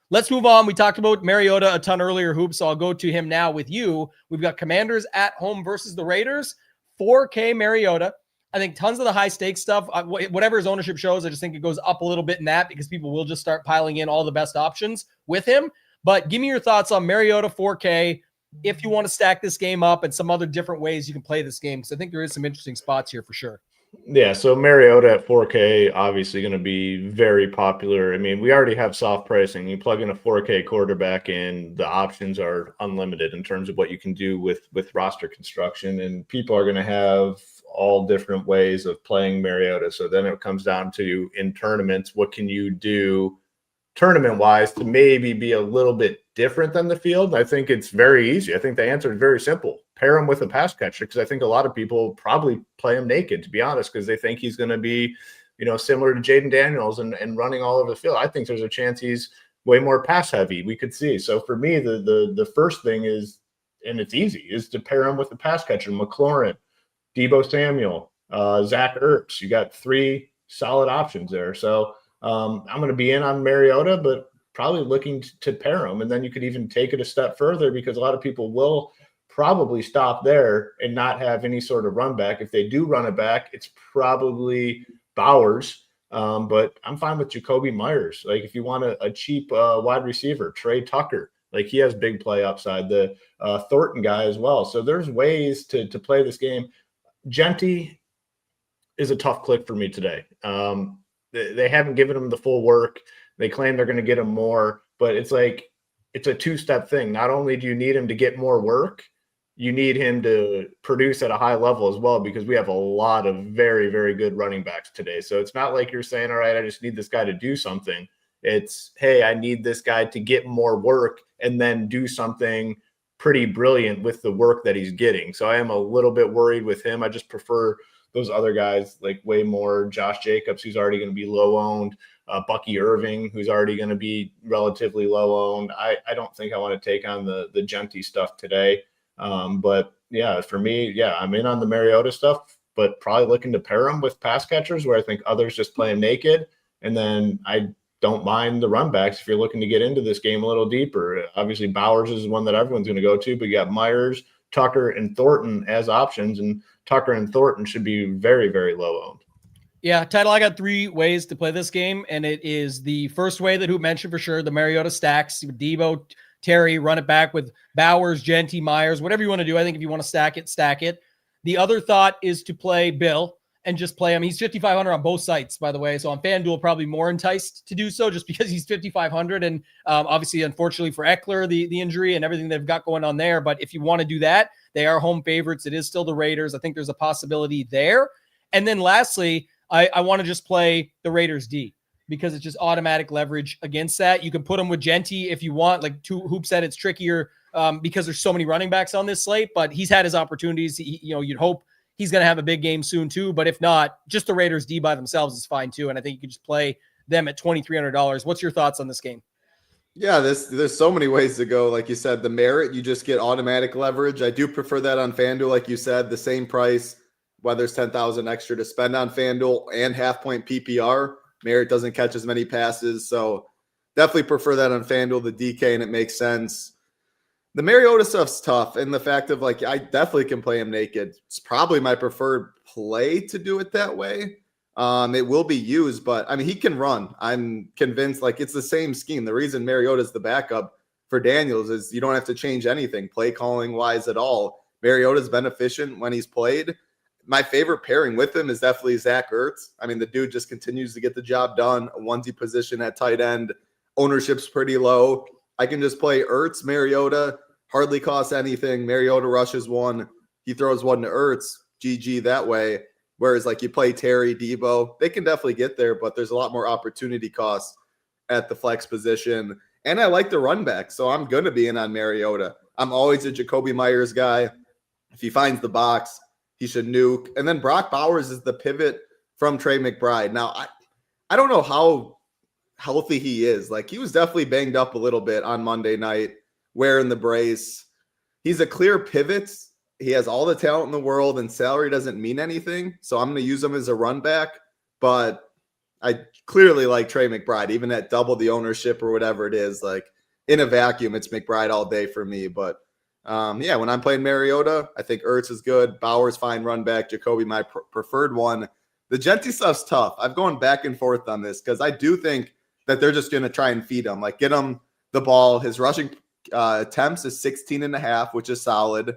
S1: Let's move on. We talked about Mariota a ton earlier, Hoop, so I'll go to him now with you. We've got Commanders at home versus the Raiders. 4K Mariota. I think tons of the high-stakes stuff, whatever his ownership shows, I just think it goes up a little bit in that because people will just start piling in all the best options with him. But give me your thoughts on Mariota 4K if you want to stack this game up and some other different ways you can play this game, because I think there is some interesting spots here for sure.
S2: Yeah, so Mariota at 4K, obviously going to be very popular. I mean, we already have soft pricing. You plug in a 4K quarterback in, the options are unlimited in terms of what you can do with roster construction, and people are going to have all different ways of playing Mariota. So then it comes down to, in tournaments, what can you do tournament-wise to maybe be a little bit different than the field? I think it's very easy. I think the answer is very simple. Pair him with a pass catcher, because I think a lot of people probably play him naked, to be honest, because they think he's going to be, similar to Jaden Daniels and running all over the field. I think there's a chance he's way more pass heavy. We could see. So for me, the first thing is, and it's easy, is to pair him with the pass catcher, McLaurin, Deebo Samuel, Zach Ertz. You got 3 solid options there. So I'm going to be in on Mariota, but probably looking to pair him. And then you could even take it a step further, because a lot of people will probably stop there and not have any sort of run back. If they do run it back, it's probably Bowers. But I'm fine with Jacoby Myers. Like, if you want a cheap wide receiver, Trey Tucker, like, he has big play upside. The Thornton guy as well. So there's ways to play this game. Genty is a tough click for me today. They haven't given him the full work. They claim they're going to get him more, but it's like, it's a 2-step thing. Not only do you need him to get more work, you need him to produce at a high level as well, because we have a lot of very, very good running backs today. So it's not like you're saying, all right, I just need this guy to do something. It's, hey, I need this guy to get more work and then do something pretty brilliant with the work that he's getting. So I am a little bit worried with him. I just prefer those other guys like way more. Josh Jacobs, who's already going to be low owned. Bucky Irving, who's already going to be relatively low owned. I don't think I want to take on the Genty stuff today. But yeah, for me, yeah, I'm in on the Mariota stuff, but probably looking to pair him with pass catchers, where I think others just play him naked. And then I don't mind the run backs if you're looking to get into this game a little deeper. Obviously, Bowers is one that everyone's going to go to, but you got Myers, Tucker, and Thornton as options, and Tucker and Thornton should be very, very low owned.
S1: Yeah, Title, I got 3 ways to play this game, and it is the first way that Hoop mentioned for sure, the Mariota stacks, with Deebo, Terry, run it back with Bowers, Genty, Myers, whatever you want to do. I think if you want to stack it, stack it. The other thought is to play Bill and just play him. He's 5,500 on both sites, by the way. So on FanDuel, probably more enticed to do so just because he's 5,500. And obviously, unfortunately for Eckler, the injury and everything they've got going on there. But if you want to do that, they are home favorites. It is still the Raiders. I think there's a possibility there. And then lastly, I want to just play the Raiders D, because it's just automatic leverage against that. You can put them with Genty if you want. Like Hoop said, it's trickier because there's so many running backs on this slate, but he's had his opportunities. You'd hope he's going to have a big game soon too. But if not, just the Raiders D by themselves is fine too. And I think you can just play them at $2,300. What's your thoughts on this game?
S3: Yeah, there's so many ways to go. Like you said, the merit, you just get automatic leverage. I do prefer that on FanDuel. Like you said, the same price, whether it's 10,000 extra to spend on FanDuel and half-point PPR. Merritt doesn't catch as many passes, so definitely prefer that on FanDuel, the DK, and it makes sense. The Mariota stuff's tough, and the fact of, like, I definitely can play him naked. It's probably my preferred play to do it that way. It will be used, but, I mean, he can run. I'm convinced, like, it's the same scheme. The reason Mariota's the backup for Daniels is you don't have to change anything play calling-wise at all. Mariota's been efficient when he's played. My favorite pairing with him is definitely Zach Ertz. I mean, the dude just continues to get the job done. A onesie position at tight end. Ownership's pretty low. I can just play Ertz, Mariota. Hardly costs anything. Mariota rushes one. He throws one to Ertz. GG that way. Whereas, like, you play Terry, Deebo. They can definitely get there, but there's a lot more opportunity costs at the flex position. And I like the run back, so I'm going to be in on Mariota. I'm always a Jacoby Myers guy. If he finds the box, he should nuke. And then Brock Bowers is the pivot from Trey McBride. Now, I don't know how healthy he is. Like, he was definitely banged up a little bit on Monday night, wearing the brace. He's a clear pivot. He has all the talent in the world, and salary doesn't mean anything. So I'm going to use him as a run back. But I clearly like Trey McBride, even at double the ownership or whatever it is. Like, in a vacuum, it's McBride all day for me. But yeah, when I'm playing Mariota, I think Ertz is good. Bowers, fine run back. Jacoby, my preferred one. The Genty stuff's tough. I've gone back and forth on this because I do think that they're just going to try and feed him. Like, get him the ball. His rushing attempts is 16.5, which is solid.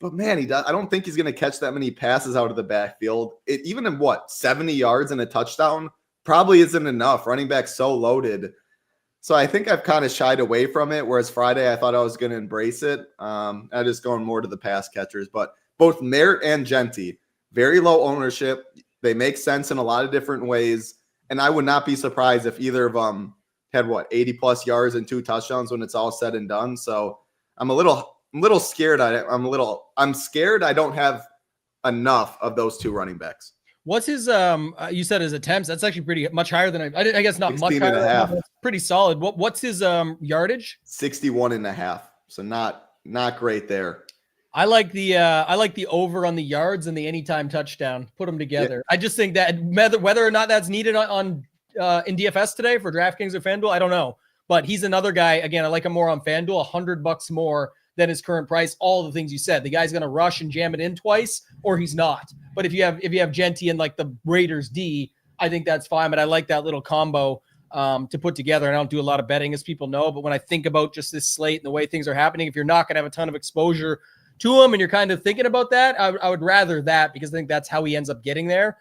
S3: But man, I don't think he's going to catch that many passes out of the backfield. Even in 70 yards and a touchdown probably isn't enough. Running back so loaded. So I think I've kind of shied away from it. Whereas Friday, I thought I was going to embrace it. I'm just going more to the pass catchers. But both Merritt and Genty, very low ownership. They make sense in a lot of different ways. And I would not be surprised if either of them had 80 plus yards and 2 touchdowns when it's all said and done. So I'm a little scared. I'm scared I don't have enough of those 2 running backs.
S1: What's his you said his attempts? That's actually pretty much higher than I guess not much higher.
S3: And a half.
S1: Pretty solid. What's his yardage?
S3: 61 and a half. So not great there.
S1: I like the over on the yards and the anytime touchdown. Put them together. Yeah. I just think that whether or not that's needed on in DFS today for DraftKings or FanDuel, I don't know. But he's another guy. Again, I like him more on FanDuel, $100 more than his current price. All the things you said. The guy's going to rush and jam it in twice, or he's not. But if you have Genty and like the Raiders D, I think that's fine. But I like that little combo to put together. And I don't do a lot of betting, as people know. But when I think about just this slate and the way things are happening, if you're not going to have a ton of exposure to him and you're kind of thinking about that, I would rather that, because I think that's how he ends up getting there.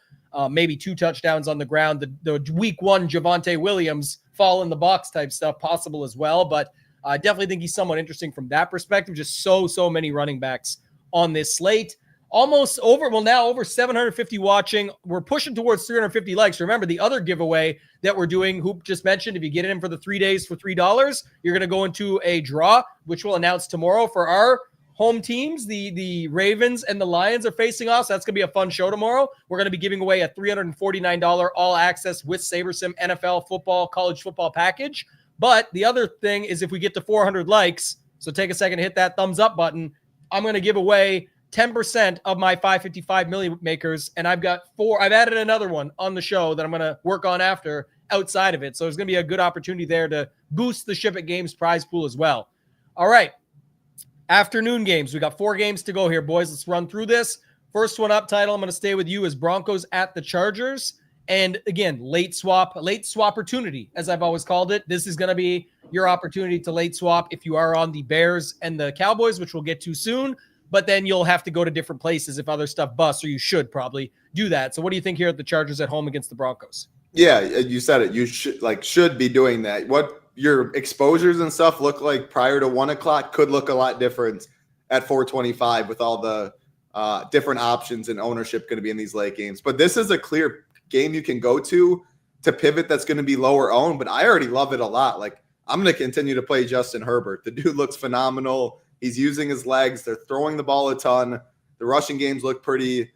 S1: Maybe 2 touchdowns on the ground. The week 1 Javonte Williams fall in the box type stuff possible as well. But I definitely think he's somewhat interesting from that perspective. Just so many running backs on this slate. Almost over, well, now over 750 watching. We're pushing towards 350 likes. Remember, the other giveaway that we're doing, Hoop just mentioned, if you get it in for the 3 days for $3, you're going to go into a draw, which we'll announce tomorrow for our home teams. The Ravens and the Lions are facing off. So that's going to be a fun show tomorrow. We're going to be giving away a $349 all access with SaberSim NFL football, college football package. But the other thing is, if we get to 400 likes, so take a second to hit that thumbs up button, I'm going to give away 10% of my 555 million makers. And I've added another one on the show that I'm going to work on after outside of it. So there's going to be a good opportunity there to boost the SHIPIT Games prize pool as well. All right. Afternoon games. We got 4 games to go here, boys. Let's run through this. First one up, title, I'm going to stay with you, is Broncos at the Chargers. And again, late swap opportunity, as I've always called it. This is going to be your opportunity to late swap if you are on the Bears and the Cowboys, which we'll get to soon. But then you'll have to go to different places if other stuff busts, or you should probably do that. So what do you think here at the Chargers at home against the Broncos?
S3: Yeah, you said it. You should be doing that. What your exposures and stuff look like prior to 1 o'clock could look a lot different at 425 with all the different options and ownership going to be in these late games. But this is a clear game you can go to pivot that's going to be lower owned, but I already love it a lot. Like, I'm going to continue to play Justin Herbert. The dude looks phenomenal. He's using his legs. They're throwing the ball a ton. The rushing games look pretty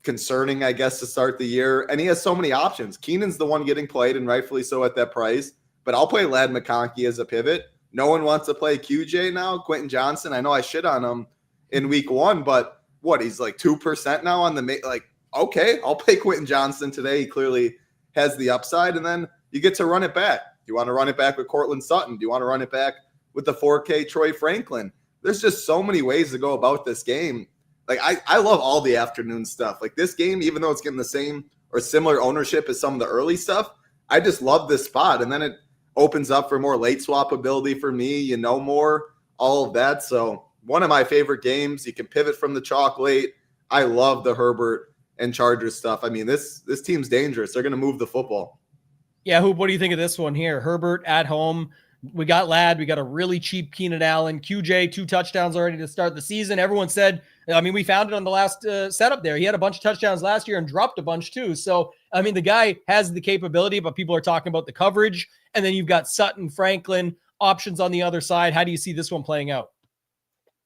S3: concerning, I guess, to start the year. And he has so many options. Keenan's the one getting played, and rightfully so at that price. But I'll play Ladd McConkey as a pivot. No one wants to play QJ now. Quentin Johnson, I know I shit on him in week 1, but he's like 2% now on the okay, I'll play Quentin Johnson today. He clearly has the upside. And then you get to run it back. Do you want to run it back with Cortland Sutton? Do you want to run it back with the 4K Troy Franklin? There's just so many ways to go about this game. Like, I love all the afternoon stuff. Like, this game, even though it's getting the same or similar ownership as some of the early stuff, I just love this spot. And then it opens up for more late swap ability for me, more, all of that. So one of my favorite games. You can pivot from the chalk late. I love the Herbert and Chargers stuff. I mean, this team's dangerous. They're going to move the football.
S1: Yeah, Hoop, what do you think of this one here? Herbert at home. We got Ladd. We got a really cheap Keenan Allen. QJ, 2 touchdowns already to start the season. Everyone said, we found it on the last setup there. He had a bunch of touchdowns last year and dropped a bunch too. So, the guy has the capability, but people are talking about the coverage. And then you've got Sutton, Franklin, options on the other side. How do you see this one playing out?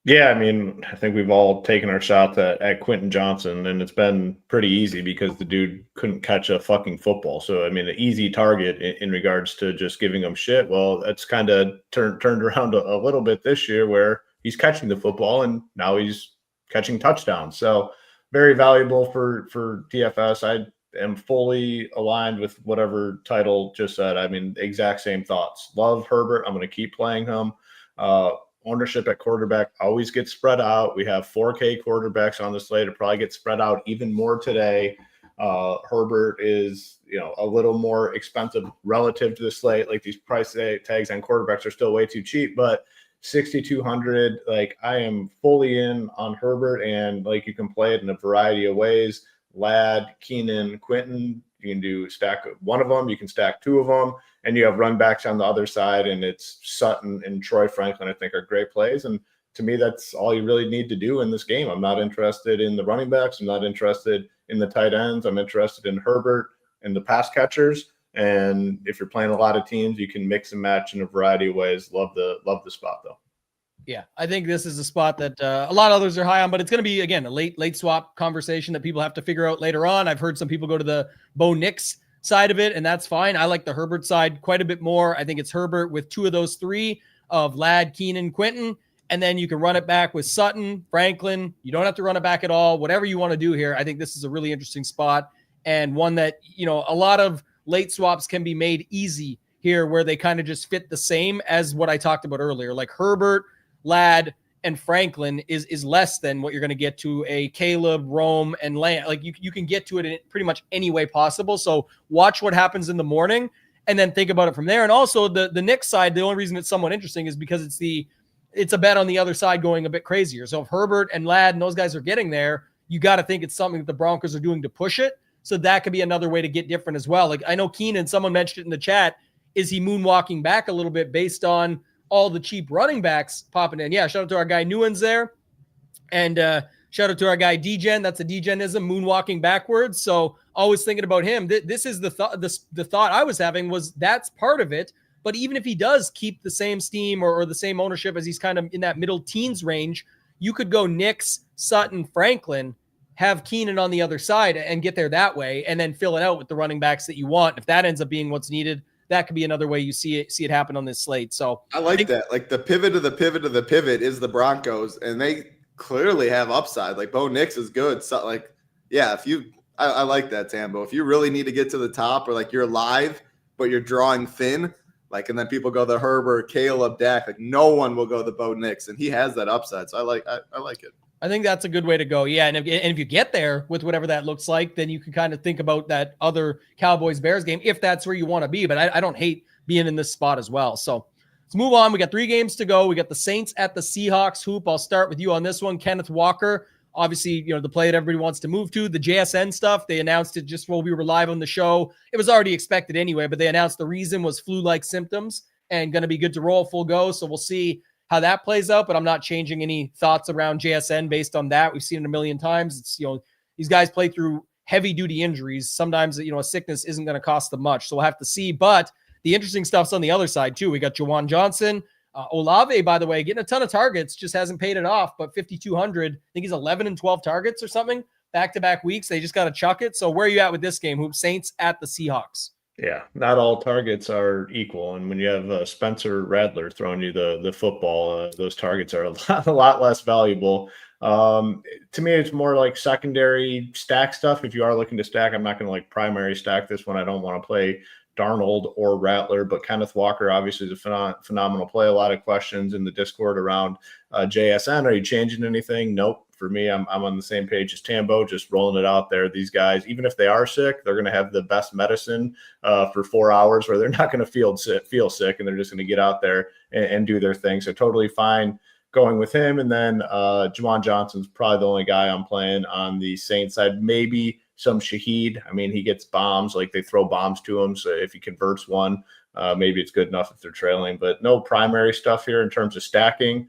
S2: Yeah, I think we've all taken our shots at Quentin Johnson, and it's been pretty easy because the dude couldn't catch a fucking football. So, an easy target in regards to just giving him shit. Well, that's kind of turned around a little bit this year where he's catching the football and now he's catching touchdowns. So, very valuable for DFS. I am fully aligned with whatever title just said. Exact same thoughts. Love Herbert. I'm going to keep playing him. Ownership at quarterback always gets spread out. We have 4K quarterbacks on the slate. It probably gets spread out even more today. Herbert is, a little more expensive relative to the slate. Like, these price tags on quarterbacks are still way too cheap, but 6,200. Like, I am fully in on Herbert, and like, you can play it in a variety of ways. Ladd, Keenan, Quentin. You can do stack one of them. You can stack two of them, and you have run backs on the other side. And it's Sutton and Troy Franklin, I think, are great plays. And to me, that's all you really need to do in this game. I'm not interested in the running backs. I'm not interested in the tight ends. I'm interested in Herbert and the pass catchers. And if you're playing a lot of teams, you can mix and match in a variety of ways. Love the spot, though.
S1: Yeah, I think this is a spot that a lot of others are high on, but it's going to be, again, a late swap conversation that people have to figure out later on. I've heard some people go to the Bo Nix side of it, and that's fine. I like the Herbert side quite a bit more. I think it's Herbert with two of those three of Ladd, Keenan, Quentin, and then you can run it back with Sutton, Franklin. You don't have to run it back at all. Whatever you want to do here, I think this is a really interesting spot, and one that, you know, a lot of late swaps can be made easy here where they kind of just fit the same as what I talked about earlier. Like Herbert, Ladd, and Franklin is less than what you're going to get to a Caleb, Rome, and Land. Like you can get to it in pretty much any way possible. So watch what happens in the morning and then think about it from there. And also the Knicks side, the only reason it's somewhat interesting is because it's a bet on the other side going a bit crazier. So if Herbert and Ladd and those guys are getting there, you got to think it's something that the Broncos are doing to push it. So that could be another way to get different as well. Like I know Keenan, someone mentioned it in the chat, is he moonwalking back a little bit based on all the cheap running backs popping in? Yeah, shout out to our guy Newens there. And shout out to our guy DGen. That's a DGenism, moonwalking backwards. So always thinking about him. This is the thought I was having was that's part of it. But even if he does keep the same steam or the same ownership as he's kind of in that middle teens range, you could go Nix, Sutton, Franklin, have Keenan on the other side and get there that way, and then fill it out with the running backs that you want. If that ends up being what's needed, that could be another way you see it happen on this slate. So
S3: I like that. Like the pivot of the pivot of the pivot is the Broncos, and they clearly have upside. Like Bo Nix is good. So like, yeah, I like that, Tambo. If you really need to get to the top, or like you're live, but you're drawing thin, like, and then people go the Herbert, Caleb, Dak, like no one will go the Bo Nix, and he has that upside. So I like it.
S1: I think that's a good way to go. Yeah. And if you get there with whatever that looks like, then you can kind of think about that other Cowboys Bears game, if that's where you want to be. But I don't hate being in this spot as well. So let's move on. We got 3 games to go. We got the Saints at the Seahawks. Hoop, I'll start with you on this one. Kenneth Walker, obviously, you know, the play that everybody wants to move to. The JSN stuff, they announced it just while we were live on the show. It was already expected anyway, but they announced the reason was flu-like symptoms and going to be good to roll, full go. So we'll see how that plays out, but I'm not changing any thoughts around JSN based on that. We've seen it a million times. It's, you know, these guys play through heavy duty injuries. Sometimes, you know, a sickness isn't going to cost them much. So we'll have to see, but the interesting stuff's on the other side too. We got Juwan Johnson, Olave, by the way, getting a ton of targets, just hasn't paid it off, but 5,200, I think he's 11 and 12 targets or something back-to-back weeks. They just got to chuck it. So where are you at with this game, Hoop? Saints at the Seahawks.
S2: Yeah, not all targets are equal. And when you have Spencer Rattler throwing you the football, those targets are a lot less valuable. To me, it's more like secondary stack stuff. If you are looking to stack, I'm not going to like primary stack this one. I don't want to play Darnold or Rattler, but Kenneth Walker obviously is a phenomenal play. A lot of questions in the Discord around JSN. Are you changing anything? Nope. For me, I'm on the same page as Tambo, just rolling it out there. These guys, even if they are sick, they're going to have the best medicine for 4 hours where they're not going to feel sick, and they're just going to get out there and do their thing. So totally fine going with him. And then Juwan Johnson's probably the only guy I'm playing on the Saints side. Maybe some Shaheed. I mean, he gets bombs, like they throw bombs to him. So if he converts one, maybe it's good enough if they're trailing. But no primary stuff here in terms of stacking.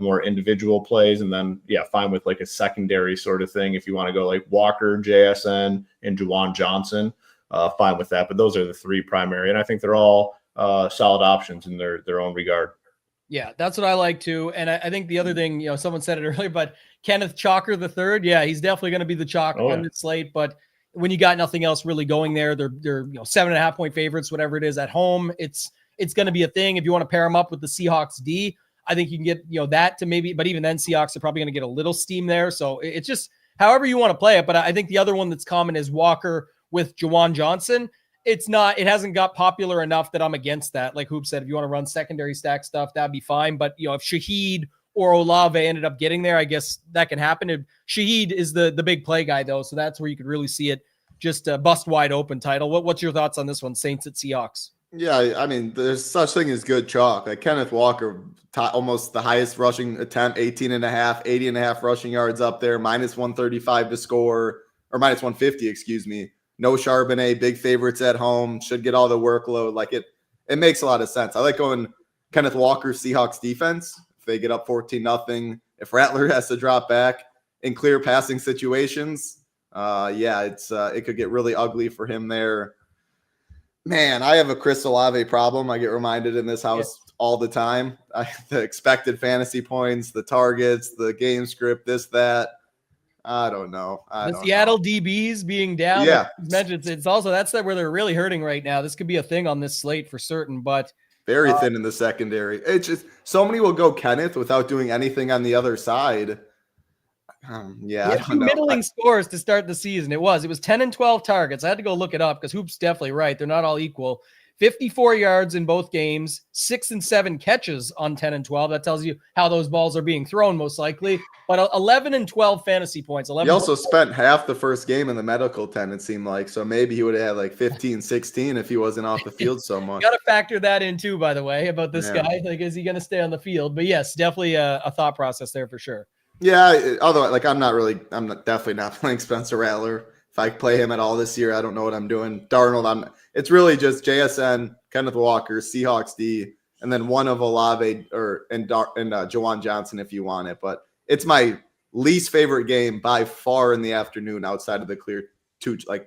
S2: More individual plays, and then fine with like a secondary sort of thing if you want to go like Walker, JSN, and Juwan Johnson, fine with that. But those are the 3 primary, and I think they're all solid options in their own regard.
S1: Yeah, that's what I like too. And I think the other thing, you know, someone said it earlier, but Kenneth Chalker III, he's definitely going to be the chalk on the slate. But when you got nothing else really going there, they're 7.5 point favorites, whatever it is at home. It's going to be a thing. If you want to pair them up with the Seahawks D, I think you can get, that to maybe, but even then Seahawks are probably going to get a little steam there. So it's just however you want to play it. But I think the other one that's common is Walker with Juwan Johnson. It hasn't got popular enough that I'm against that. Like Hoop said, if you want to run secondary stack stuff, that'd be fine. But if Shaheed or Olave ended up getting there, I guess that can happen. Shaheed is the big play guy though. So that's where you could really see it just bust wide open title. What's your thoughts on this one? Saints at Seahawks.
S3: Yeah, I mean, there's such thing as good chalk. Like Kenneth Walker, almost the highest rushing attempt, 80 and a half rushing yards up there, minus 135 to score, or minus 150, excuse me. No Charbonnet, big favorites at home, should get all the workload. Like it makes a lot of sense. I like going Kenneth Walker, Seahawks defense. If they get up 14-0, if Rattler has to drop back in clear passing situations, it could get really ugly for him there. Man, I have a Chris Olave problem. I get reminded in this house all the time. The expected fantasy points, the targets, the game script, this, that. I don't know.
S1: The Seattle DBs being down.
S3: Yeah.
S1: Like mentioned, it's also that's where they're really hurting right now. This could be a thing on this slate for certain, but
S3: very thin in the secondary. It's just so many will go Kenneth without doing anything on the other side. I don't know.
S1: Middling scores to start the season. It was 10 and 12 targets. I had to go look it up because Hoop's definitely right. They're not all equal. 54 yards in both games, 6 and 7 catches on 10 and 12. That tells you how those balls are being thrown most likely. But 11 and 12 fantasy points.
S3: He also spent half the first game in the medical tent, it seemed like. So maybe he would have had like 15, 16 if he wasn't off the field so much.
S1: You got to factor that in too, by the way, about this guy. Like, is he going to stay on the field? But yes, definitely a thought process there for sure.
S3: Yeah, although like I'm definitely not playing Spencer Rattler. If I play him at all this year, I don't know what I'm doing. Darnold, it's really just JSN, Kenneth Walker, Seahawks D, and then one of Olave and Jawan Johnson if you want it. But it's my least favorite game by far in the afternoon outside of the clear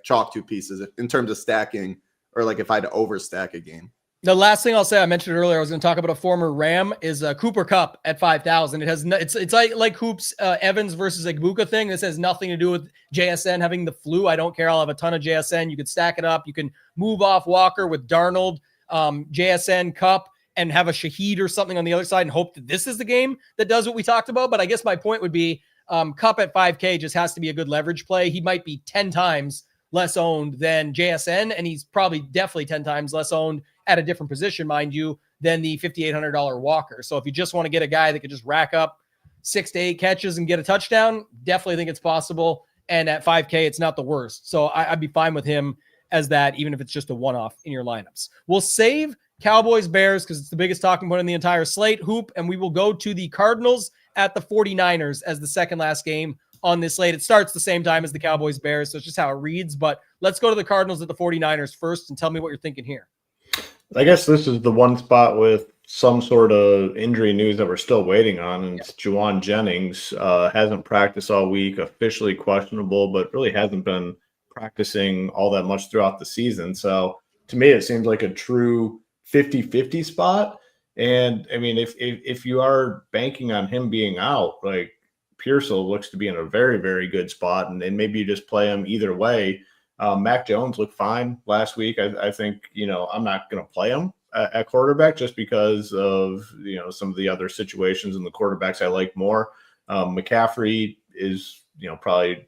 S3: chalk two pieces in terms of stacking, or like if I had to overstack a game.
S1: The last thing I'll say, I mentioned earlier, I was going to talk about a former Ram, is Cooper Kupp at 5,000. It's like Hoops Evans versus Igbuka thing. This has nothing to do with JSN having the flu. I don't care. I'll have a ton of JSN. You could stack it up. You can move off Walker with Darnold, JSN, Kupp, and have a Shaheed or something on the other side and hope that this is the game that does what we talked about. But I guess my point would be Kupp at 5K just has to be a good leverage play. He might be 10 times less owned than JSN, and he's probably definitely 10 times less owned at a different position, mind you, than the $5,800 Walker. So if you just want to get a guy that could just rack up 6 to 8 catches and get a touchdown, definitely think it's possible. And at 5K, it's not the worst. So I'd be fine with him as that, even if it's just a one-off in your lineups. We'll save Cowboys Bears because it's the biggest talking point in the entire slate, Hoop, and we will go to the Cardinals at the 49ers as the second last game on this slate. It starts the same time as the Cowboys Bears, so it's just how it reads. But let's go to the Cardinals at the 49ers first and tell me what you're thinking here.
S2: I guess this is the one spot with some sort of injury news that we're still waiting on, and it's Juwan Jennings. Hasn't practiced all week, officially questionable, but really hasn't been practicing all that much throughout the season. So to me, it seems like a true 50-50 spot. And I mean, if you are banking on him being out, like Pearsall looks to be in a very, very good spot, and maybe you just play him either way. Mac Jones looked fine last week. I think, I'm not going to play him at quarterback just because of, some of the other situations and the quarterbacks I like more. McCaffrey is, probably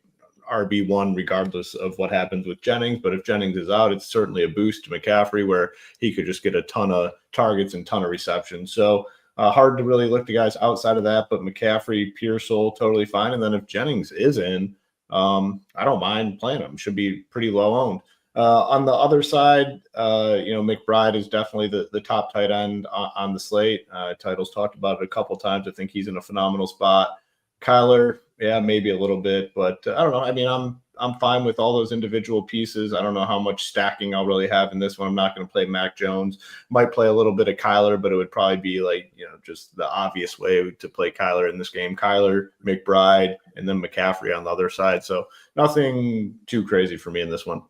S2: RB1 regardless of what happens with Jennings. But if Jennings is out, it's certainly a boost to McCaffrey where he could just get a ton of targets and ton of receptions. So hard to really look to guys outside of that, but McCaffrey, Pearsall, totally fine. And then if Jennings is in, I don't mind playing him. Should be pretty low owned. On the other side, McBride is definitely the top tight end on the slate. Title's talked about it a couple times. I think he's in a phenomenal spot. Kyler, yeah, maybe a little bit, but I don't know. I mean, I'm fine with all those individual pieces. I don't know how much stacking I'll really have in this one. I'm not going to play Mac Jones. Might play a little bit of Kyler, but it would probably be like, just the obvious way to play Kyler in this game. Kyler, McBride, and then McCaffrey on the other side. So nothing too crazy for me in this one.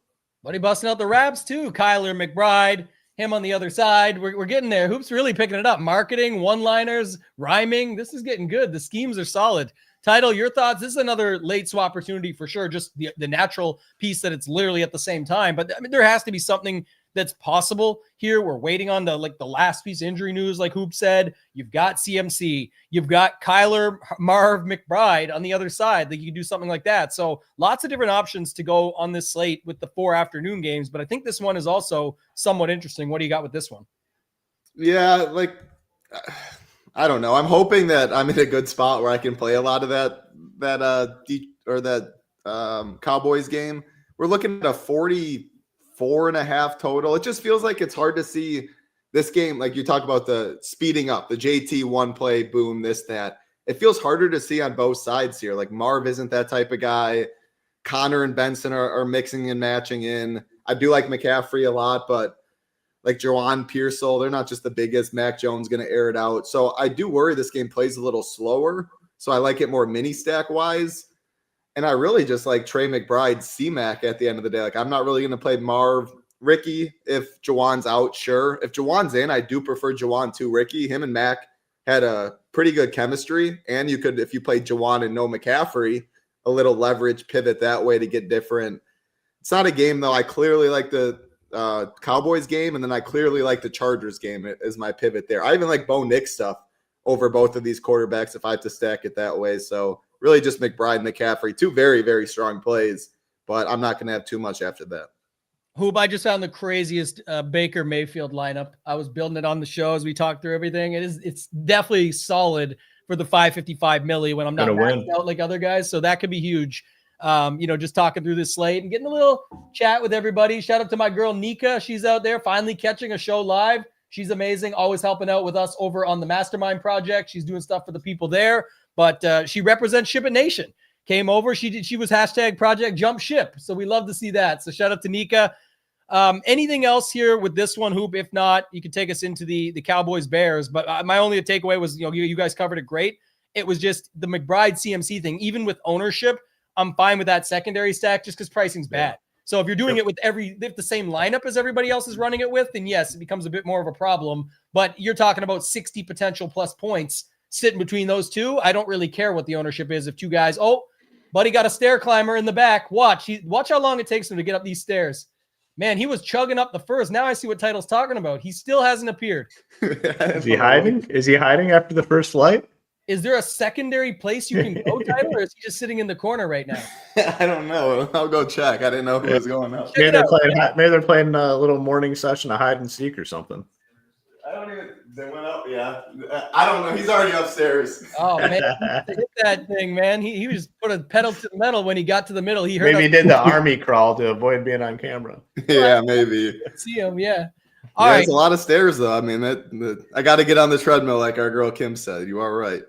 S1: Buddy busting out the raps too. Kyler, McBride, him on the other side. We're getting there. Hoop's really picking it up. Marketing, one-liners, rhyming. This is getting good. The schemes are solid. Title, your thoughts? This is another late swap opportunity for sure. Just the natural piece that it's literally at the same time. But I mean, there has to be something that's possible here. We're waiting on the last piece of injury news, like Hoop said. You've got CMC. You've got Kyler, Marv, McBride on the other side. Like you can do something like that. So lots of different options to go on this slate with the 4 afternoon games. But I think this one is also somewhat interesting. What do you got with this one?
S3: Yeah, I don't know. I'm hoping that I'm in a good spot where I can play a lot of that Cowboys game. We're looking at a 40 4.5 total. It just feels like it's hard to see this game. Like you talk about the speeding up, the JT one play, boom, this, that. It feels harder to see on both sides here. Like Marv isn't that type of guy. Connor and Benson are mixing and matching in. I do like McCaffrey a lot, but like Jawan Pearsall, they're not just the biggest. Mac Jones going to air it out. So I do worry this game plays a little slower. So I like it more mini stack wise. And I really just like Trey McBride, C-Mac at the end of the day. Like I'm not really going to play Marv, Ricky if Jawan's out, sure. If Jawan's in, I do prefer Jawan to Ricky. Him and Mac had a pretty good chemistry. And you could, if you played Jawan and no McCaffrey, a little leverage pivot that way to get different. It's not a game, though. I clearly like the Cowboys game, and then I clearly like the Chargers game as my pivot there. I even like Bo Nix stuff over both of these quarterbacks if I have to stack it that way. So really just McBride and McCaffrey, two very, very strong plays, but I'm not going to have too much after that.
S1: Hoop, I just found the craziest Baker Mayfield lineup. I was building it on the show as we talked through everything. It's definitely solid for the 555 milli when I'm not maxed out like other guys. So that could be huge. Just talking through this slate and getting a little chat with everybody. Shout out to my girl Nika. She's out there finally catching a show live. She's amazing. Always helping out with us over on the Mastermind Project. She's doing stuff for the people there, but she represents SHIPIT Nation. Came over. She was hashtag Project Jump Ship. So we love to see that. So shout out to Nika. Anything else here with this one, Hoop? If not, you could take us into the Cowboys Bears. But my only takeaway was, you guys covered it great. It was just the McBride CMC thing. Even with ownership, I'm fine with that secondary stack just because pricing's bad. So if you're doing it with the same lineup as everybody else is running it with, then yes, it becomes a bit more of a problem. But you're talking about 60 potential plus points sitting between those two. I don't really care what the ownership is. If two guys, buddy got a stair climber in the back. Watch how long it takes him to get up these stairs. Man, he was chugging up the first. Now I see what Title's talking about. He still hasn't appeared.
S2: Is he hiding? Is he hiding after the first flight?
S1: Is there a secondary place you can go, Title, or is he just sitting in the corner right now?
S3: I don't know. I'll go check. I didn't know who was going up.
S2: Maybe they're playing a little morning session of hide and seek or something.
S3: They went up, yeah. I don't know. He's already upstairs.
S1: Oh, man. Hit that thing, man. He just put a pedal to the metal when he got to the middle. He heard
S2: maybe he did the army crawl to avoid being on camera.
S3: Yeah, maybe.
S1: See him, yeah.
S3: All right. It's a lot of stairs, though. I mean, I got to get on the treadmill, like our girl Kim said. You are right.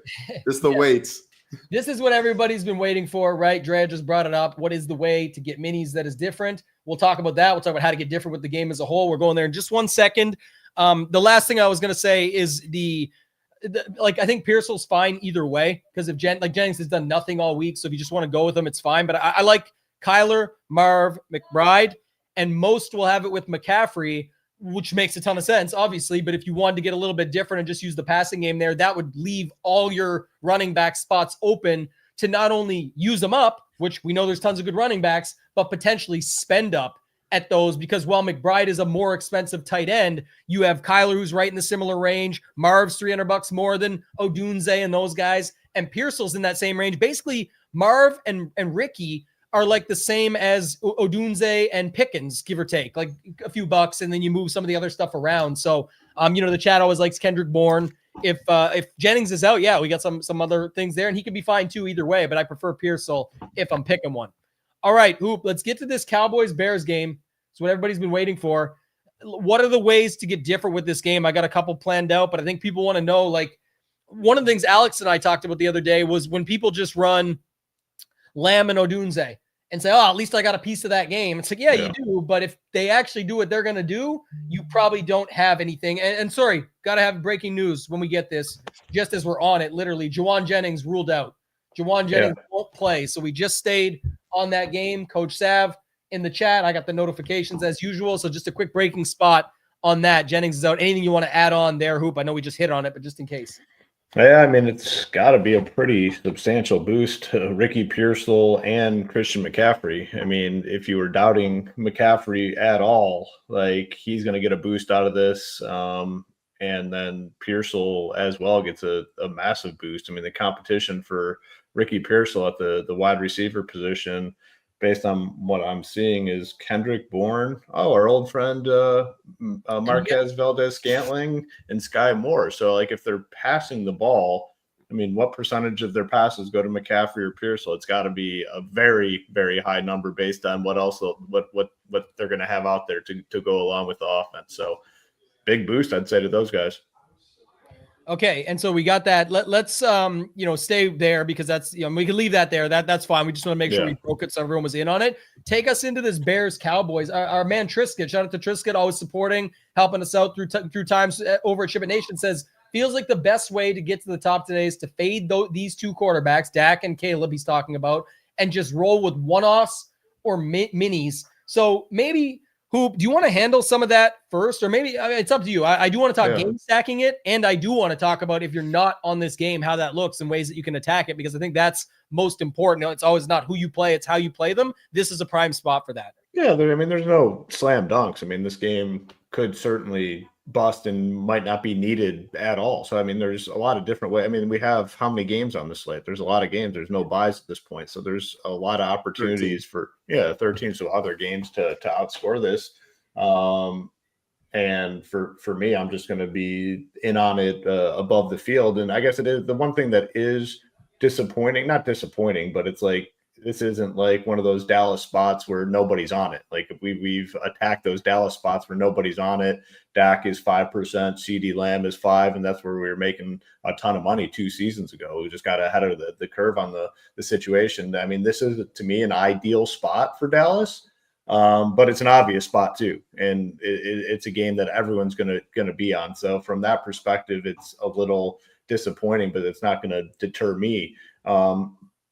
S3: Just the weights.
S1: This is what everybody's been waiting for, right? Dre just brought it up. What is the way to get minis that is different? We'll talk about that. We'll talk about how to get different with the game as a whole. We're going there in just 1 second. The last thing I was going to say is I think Pearsall's fine either way because if Jennings has done nothing all week, so if you just want to go with him, it's fine. But I like Kyler, Marv, McBride, and most will have it with McCaffrey, which makes a ton of sense, obviously. But if you wanted to get a little bit different and just use the passing game there, that would leave all your running back spots open to not only use them up, which we know there's tons of good running backs, but potentially spend up at those, because while McBride is a more expensive tight end, you have Kyler who's right in the similar range. Marv's $300 more than Odunze and those guys, and Pearsall's in that same range. Basically, Marv and Ricky are like the same as Odunze and Pickens, give or take, like a few bucks, and then you move some of the other stuff around. So, the chat always likes Kendrick Bourne. If Jennings is out, we got some other things there, and he could be fine too either way, but I prefer Pearsall if I'm picking one. All right, Hoop, let's get to this Cowboys-Bears game. It's what everybody's been waiting for. What are the ways to get different with this game? I got a couple planned out, but I think people want to know, one of the things Alex and I talked about the other day was when people just run Lamb and Odunze and say, at least I got a piece of that game. It's like, yeah, you do, but if they actually do what they're going to do, you probably don't have anything. And sorry, got to have breaking news when we get this, just as we're on it, literally. Jawan Jennings ruled out. Jawan Jennings won't play, so we just stayed on that game. Coach Sav in the chat. I got the notifications as usual. So just a quick breaking spot on that. Jennings is out. Anything you want to add on there, Hoop? I know we just hit on it, but just in case.
S2: Yeah, I mean, it's got to be a pretty substantial boost to Ricky Pearsall and Christian McCaffrey. I mean, if you were doubting McCaffrey at all, he's going to get a boost out of this. And then Pearsall as well gets a massive boost. I mean, the competition for Ricky Pearsall at the wide receiver position, based on what I'm seeing, is Kendrick Bourne, our old friend Marquez Valdez-Scantling, and Sky Moore. So, if they're passing the ball, I mean, what percentage of their passes go to McCaffrey or Pierce? So it's got to be a very, very high number based on what they're going to have out there to go along with the offense. So big boost, I'd say, to those guys.
S1: Okay, and so we got that. Let's stay there because that's we can leave that there. That's fine. We just want to make sure we broke it so everyone was in on it. Take us into this Bears Cowboys. Our man Trisket, shout out to Trisket, always supporting, helping us out through times over at SHIPIT Nation, says feels like the best way to get to the top today is to fade these two quarterbacks, Dak and Caleb. He's talking about, and just roll with one-offs or minis. So maybe. Hoop, do you want to handle some of that first? Or maybe it's up to you. I do want to talk game stacking it. And I do want to talk about if you're not on this game, how that looks and ways that you can attack it, because I think that's most important. It's always not who you play, it's how you play them. This is a prime spot for that.
S2: Yeah, there's no slam dunks. I mean, this game could certainly bust and might not be needed at all. So, I mean, there's a lot of different ways. I mean, we have how many games on the slate? There's a lot of games. There's no buys at this point. So there's a lot of opportunities 13 so other games to outscore this. And for me, I'm just going to be in on it above the field. And I guess it is the one thing that is not disappointing, but it's like, this isn't like one of those Dallas spots where nobody's on it. Like we've attacked those Dallas spots where nobody's on it. Dak is 5%, CeeDee Lamb is 5%, and that's where we were making a ton of money 2 seasons ago. We just got ahead of the curve on the situation. I mean, this is, to me, an ideal spot for Dallas, but it's an obvious spot too, and it's a game that everyone's gonna be on. So from that perspective, it's a little disappointing, but it's not going to deter me.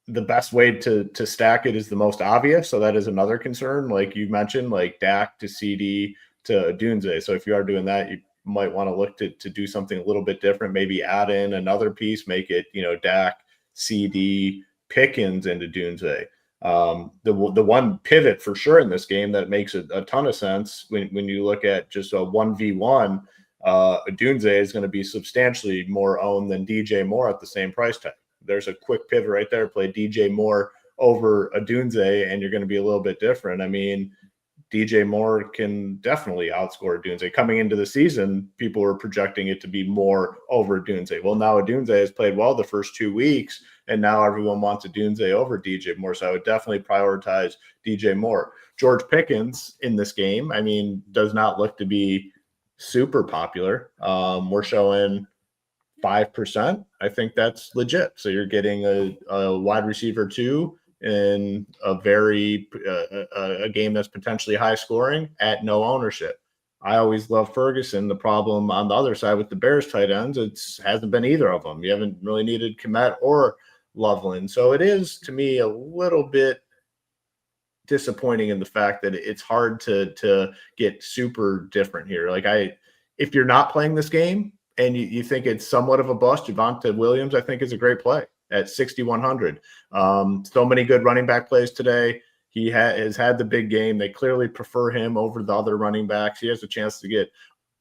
S2: The best way to stack it is the most obvious. So that is another concern. Like you mentioned, like Dak to CD to Dunze. So if you are doing that, you might want to look to do something a little bit different, maybe add in another piece, make it, Dak, CD, Pickens into Dunze. The one pivot for sure in this game that makes a ton of sense when you look at just a 1v1, Dunze is going to be substantially more owned than DJ Moore at the same price tag. There's a quick pivot right there. Play DJ Moore over a Dunze, and you're going to be a little bit different. I mean, DJ Moore can definitely outscore Dunze. Coming into the season, people were projecting it to be more over Dunze. Well, now Dunze has played well the first 2 weeks, and now everyone wants a Dunze over DJ Moore. So I would definitely prioritize DJ Moore. George Pickens in this game, I mean, does not look to be super popular. We're showing 5%. I think that's legit. So you're getting a wide receiver 2 in a very a game that's potentially high scoring at no ownership. I always love Ferguson. The problem on the other side with the Bears tight ends, it hasn't been either of them. You haven't really needed Kmet or Loveland. So it is, to me, a little bit disappointing in the fact that it's hard to get super different here. Like if you're not playing this game and you think it's somewhat of a bust, Javonte Williams, I think, is a great play at 6,100. So many good running back plays today. He has had the big game. They clearly prefer him over the other running backs. He has a chance to get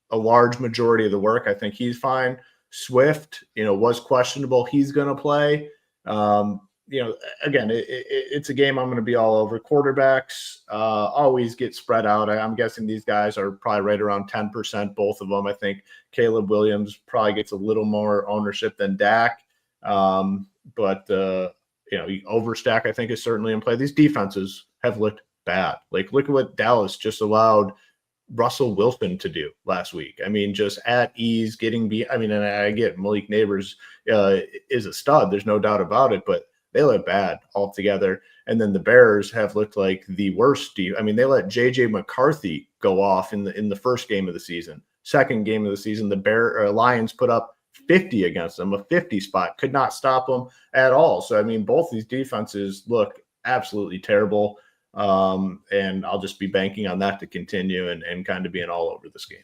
S2: a large majority of the work. I think he's fine. Swift, was questionable. He's going to play. Again, it's a game I'm going to be all over. Quarterbacks always get spread out. I'm guessing these guys are probably right around 10%, both of them. I think Caleb Williams probably gets a little more ownership than Dak. But overstack, I think, is certainly in play. These defenses have looked bad. Like, look at what Dallas just allowed Russell Wilson to do last week. I mean, just at ease, and I get Malik Neighbors is a stud. There's no doubt about it, but they look bad altogether. And then the Bears have looked like the worst. They let J.J. McCarthy go off in the first game of the season. Second game of the season, the Lions put up 50 against them, a 50 spot. Could not stop them at all. So, both these defenses look absolutely terrible. And I'll just be banking on that to continue and kind of being all over this game.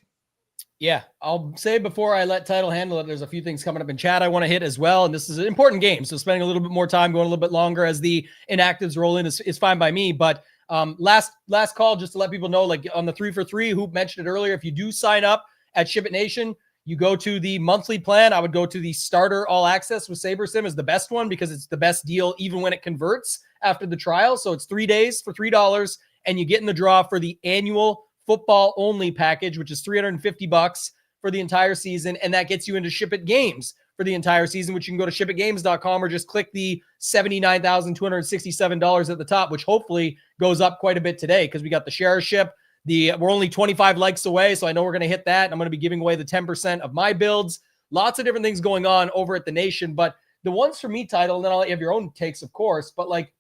S1: Yeah, I'll say before I let Title handle it, there's a few things coming up in chat I want to hit as well. And this is an important game. So spending a little bit more time, going a little bit longer as the inactives roll in is fine by me. But last call, just to let people know, like on the 3 for 3, Hoop mentioned it earlier, if you do sign up at SHIPIT Nation, you go to the monthly plan. I would go to the starter all access with SaberSim is the best one because it's the best deal even when it converts after the trial. So it's 3 days for $3 and you get in the draw for the annual football only package, which is $350 for the entire season. And that gets you into SHIPIT games for the entire season, which you can go to shipitgames.com or just click the $79,267 at the top, which hopefully goes up quite a bit today because we got the share-ship. We're only 25 likes away, so I know we're going to hit that. I'm going to be giving away the 10% of my builds. Lots of different things going on over at the Nation, but the ones for me, Title, and then I'll let you have your own takes, of course, but like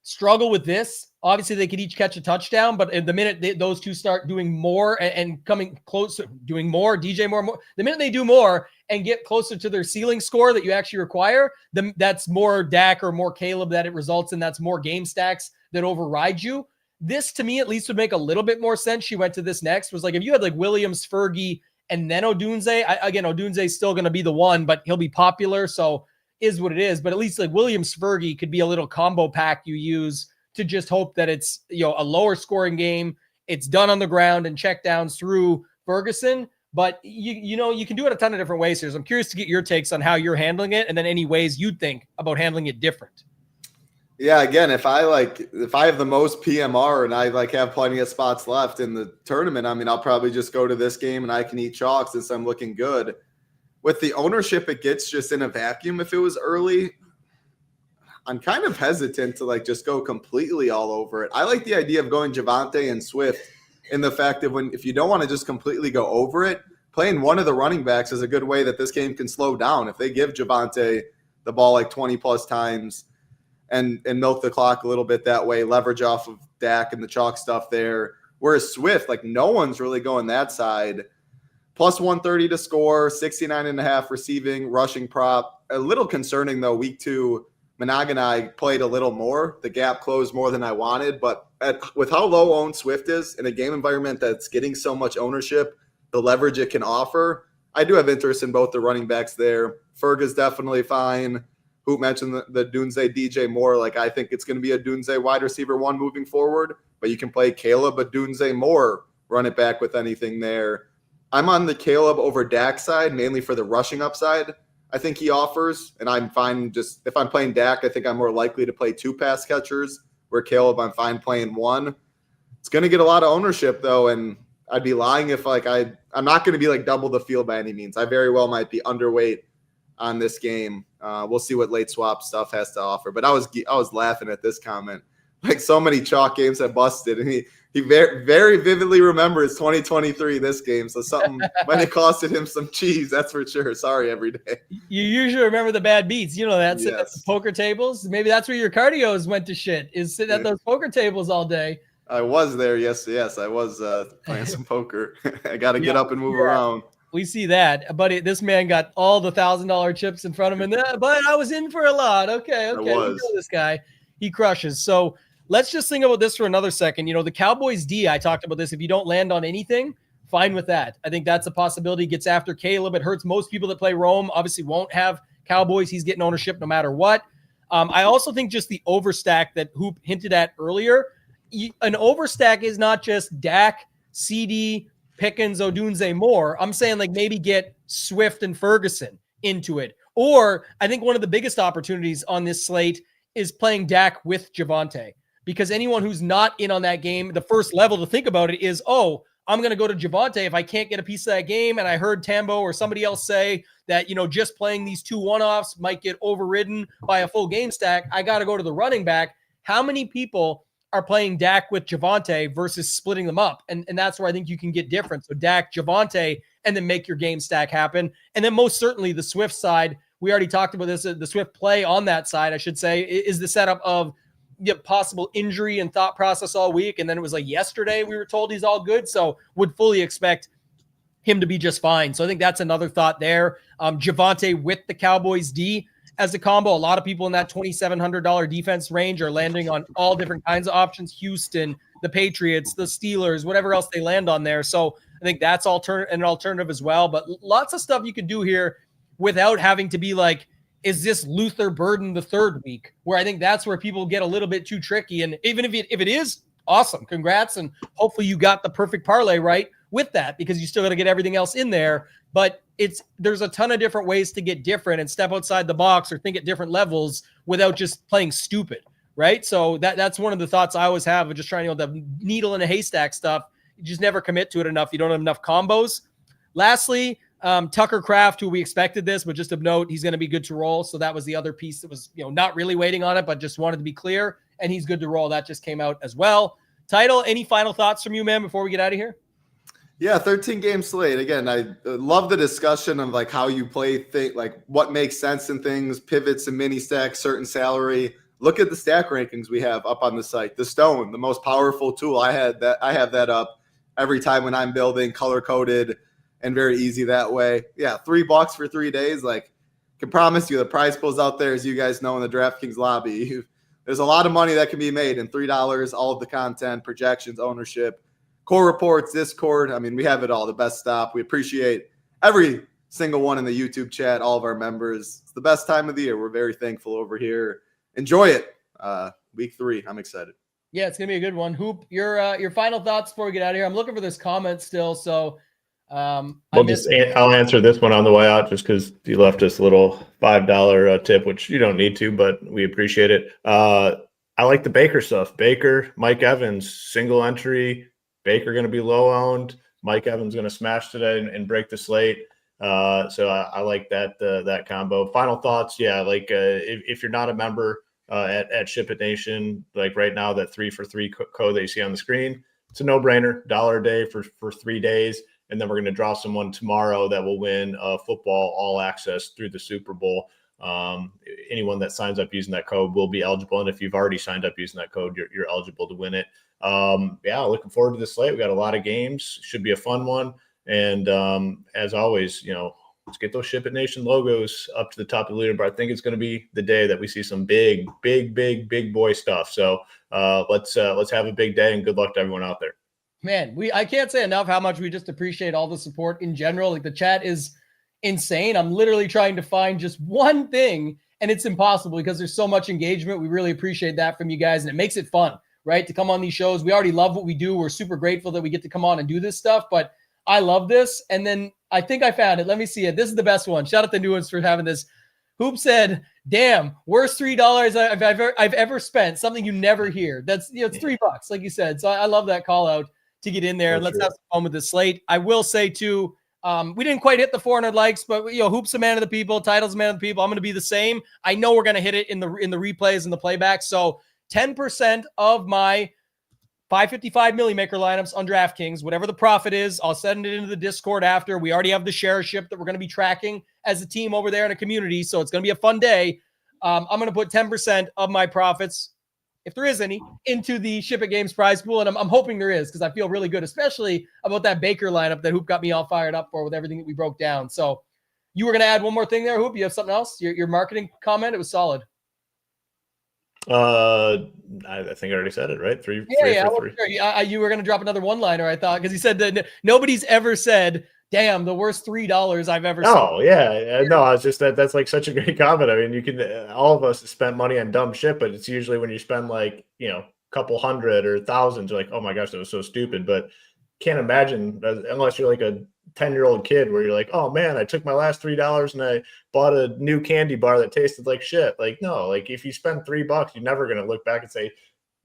S1: struggle with this. Obviously, they could each catch a touchdown, but the minute those two start doing more and coming closer, doing more, DJ more, the minute they do more and get closer to their ceiling score that you actually require, then that's more Dak or more Caleb that it results in. That's more game stacks that override you. This, to me, at least would make a little bit more sense. She went to this next. Was like, if you had like Williams, Fergie, and then Odunze, again, Odunze's still going to be the one, but he'll be popular, so is what it is. But at least like Williams, Fergie could be a little combo pack you use to just hope that it's, you know, a lower scoring game. It's done on the ground and check downs through Ferguson. But you know, you can do it a ton of different ways here. So I'm curious to get your takes on how you're handling it, and then any ways you'd think about handling it different.
S3: Yeah, again, if I have the most PMR and I like have plenty of spots left in the tournament, I mean, I'll probably just go to this game and I can eat chalk since I'm looking good. With the ownership it gets just in a vacuum if it was early, I'm kind of hesitant to like just go completely all over it. I like the idea of going Javonte and Swift in the fact that if you don't want to just completely go over it, playing one of the running backs is a good way that this game can slow down. If they give Javonte the ball like 20 plus times and milk the clock a little bit that way, leverage off of Dak and the chalk stuff there. Whereas Swift, like no one's really going that side. Plus 130 to score, 69.5 receiving, rushing prop. A little concerning though, week 2, Monogonai played a little more. The gap closed more than I wanted, but with how low owned Swift is in a game environment that's getting so much ownership, the leverage it can offer, I do have interest in both the running backs there. Ferg is definitely fine. Hoop mentioned the Dunze DJ Moore. Like, I think it's going to be a Dunze wide receiver 1 moving forward, but you can play Caleb, but Dunze Moore, run it back with anything there. I'm on the Caleb over Dak side, mainly for the rushing upside I think he offers, and I'm fine just if I'm playing Dak, I think I'm more likely to play 2 pass catchers, where Caleb, I'm fine playing 1. It's going to get a lot of ownership, though, and I'd be lying if like I'm not going to be like double the field by any means. I very well might be underweight on this game. We'll see what late swap stuff has to offer. But I was laughing at this comment. Like so many chalk games that busted, and he very, very vividly remembers 2023 this game. So something might have costed him some cheese, that's for sure. Sorry, every day. You
S1: usually remember the bad beats. You know that.
S3: Yes.
S1: Sitting at the poker tables. Maybe that's where your cardios went to shit. Is sitting at those poker tables all day.
S3: I was there. Yes. I was playing some poker. I got to get up and move around.
S1: We see that, but this man got all the $1,000 chips in front of him, but I was in for a lot. Okay. You know this guy, he crushes. So let's just think about this for another second. You know, the Cowboys D, I talked about this. If you don't land on anything, fine with that. I think that's a possibility. Gets after Caleb. It hurts most people that play Rome. Obviously won't have Cowboys. He's getting ownership no matter what. I also think just the overstack that Hoop hinted at earlier. An overstack is not just Dak, CD, Pickens, Odunze, Moore. I'm saying like maybe get Swift and Ferguson into it. Or I think one of the biggest opportunities on this slate is playing Dak with Javonte. Because anyone who's not in on that game, the first level to think about it is, oh, I'm going to go to Javonte if I can't get a piece of that game. And I heard Tambo or somebody else say that, you know, just playing these 2 one-offs might get overridden by a full game stack. I got to go to the running back. How many people are playing Dak with Javonte versus splitting them up? And that's where I think you can get different. So Dak, Javonte, and then make your game stack happen. And then most certainly the Swift side, we already talked about this, the Swift play on that side, I should say, is the setup of possible injury and thought process all week. And then it was like yesterday we were told he's all good. So would fully expect him to be just fine. So I think that's another thought there. Javonte with the Cowboys D as a combo. A lot of people in that $2,700 defense range are landing on all different kinds of options. Houston, the Patriots, the Steelers, whatever else they land on there. So I think that's an alternative as well. But lots of stuff you can do here without having to be like, is this Luther Burden the third week? Where I think that's where people get a little bit too tricky. And even if it is, awesome, congrats. And hopefully you got the perfect parlay right with that, because you still got to get everything else in there. But there's a ton of different ways to get different and step outside the box or think at different levels without just playing stupid, right? So that's one of the thoughts I always have of just trying, the needle in a haystack stuff. You just never commit to it enough. You don't have enough combos. Lastly, Tucker Kraft, who we expected this, but just of note, he's going to be good to roll. So that was the other piece that was, not really waiting on it, but just wanted to be clear. And he's good to roll. That just came out as well. Title, any final thoughts from you, man, before we get out of here?
S3: Yeah, 13 game slate. Again, I love the discussion of like how you play, like what makes sense in things, pivots and mini stacks, certain salary. Look at the stack rankings we have up on the site. The Stone, the most powerful tool. I have that up every time when I'm building, color coded and very easy that way. Yeah, $3 for 3 days. Like, can promise you the prize pool's out there, as you guys know, in the DraftKings lobby. There's a lot of money that can be made in $3. All of the content, projections, ownership, core reports, Discord. I mean, we have it all. The best stop. We appreciate every single one in the YouTube chat, all of our members. It's the best time of the year. We're very thankful over here. Enjoy it. Week 3. I'm excited.
S1: Yeah, it's gonna be a good one. Hoop, your final thoughts before we get out of here. I'm looking for this comment still, so I'll
S2: answer this one on the way out just because you left us a little $5 tip, which you don't need to, but we appreciate it. I like the Baker stuff. Baker, Mike Evans, single entry. Baker going to be low owned. Mike Evans going to smash today and break the slate. So I like that combo. Final thoughts. Yeah. Like if you're not a member at SHIPIT Nation, like right now, that 3 for 3 code that you see on the screen, it's a no brainer, $1 a day for 3 days. And then we're going to draw someone tomorrow that will win football all access through the Super Bowl. Anyone that signs up using that code will be eligible. And if you've already signed up using that code, you're eligible to win it. Looking forward to the slate. We got a lot of games. Should be a fun one. And as always, let's get those SHIPIT Nation logos up to the top of the leaderboard. I think it's going to be the day that we see some big boy stuff. So let's have a big day, and good luck to everyone out there.
S1: Man, I can't say enough how much we just appreciate all the support in general. Like, the chat is insane. I'm literally trying to find just one thing, and it's impossible because there's so much engagement. We really appreciate that from you guys, and it makes it fun, right? To come on these shows. We already love what we do. We're super grateful that we get to come on and do this stuff, but I love this. And then I think I found it. Let me see it. This is the best one. Shout out to Nuance for having this. Hoop said, damn, worst $3 I've ever spent. Something you never hear. That's, it's $3, like you said. So I love that call out to get in there. And let's have some fun with the slate. I will say too, we didn't quite hit the 400 likes, but Hoop's a man of the people, Title's a man of the people. I'm going to be the same. I know we're going to hit it in the replays and the playback. So 10% of my 555 Millie Maker lineups on DraftKings, whatever the profit is, I'll send it into the Discord after. We already have the share-ship that we're going to be tracking as a team over there in a community. So it's going to be a fun day. I'm going to put 10% of my profits, if there is any, into the SHIPIT Games prize pool. And I'm hoping there is, because I feel really good, especially about that Baker lineup that Hoop got me all fired up for with everything that we broke down. So you were going to add one more thing there, Hoop? You have something else? Your marketing comment? It was solid.
S2: I think I already said it, right? Three for 3.
S1: Sure. You were going to drop another one-liner, I thought, because he said that nobody's ever said, damn, the worst $3 I've ever seen.
S2: Oh, yeah. No, I was just that's like such a great comment. I mean, you can, all of us have spent money on dumb shit, but it's usually when you spend like, a couple hundred or thousands, you're like, oh my gosh, that was so stupid. But can't imagine, unless you're like a 10-year-old kid where you're like, oh man, I took my last $3 and I bought a new candy bar that tasted like shit. Like, no, like if you spend $3, you're never going to look back and say,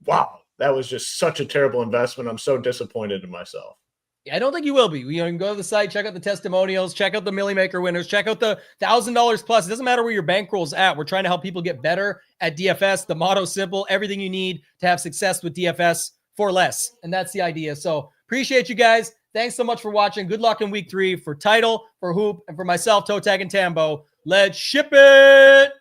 S2: wow, that was just such a terrible investment. I'm so disappointed in myself.
S1: Yeah, I don't think you will be. You can go to the site, check out the testimonials, check out the Millie Maker winners, check out the $1,000 plus. It doesn't matter where your bankroll's at. We're trying to help people get better at DFS. The motto's simple: everything you need to have success with DFS for less. And that's the idea. So appreciate you guys. Thanks so much for watching. Good luck in week 3 for Title, for Hoop, and for myself, ToeTagginTambo. Let's ship it.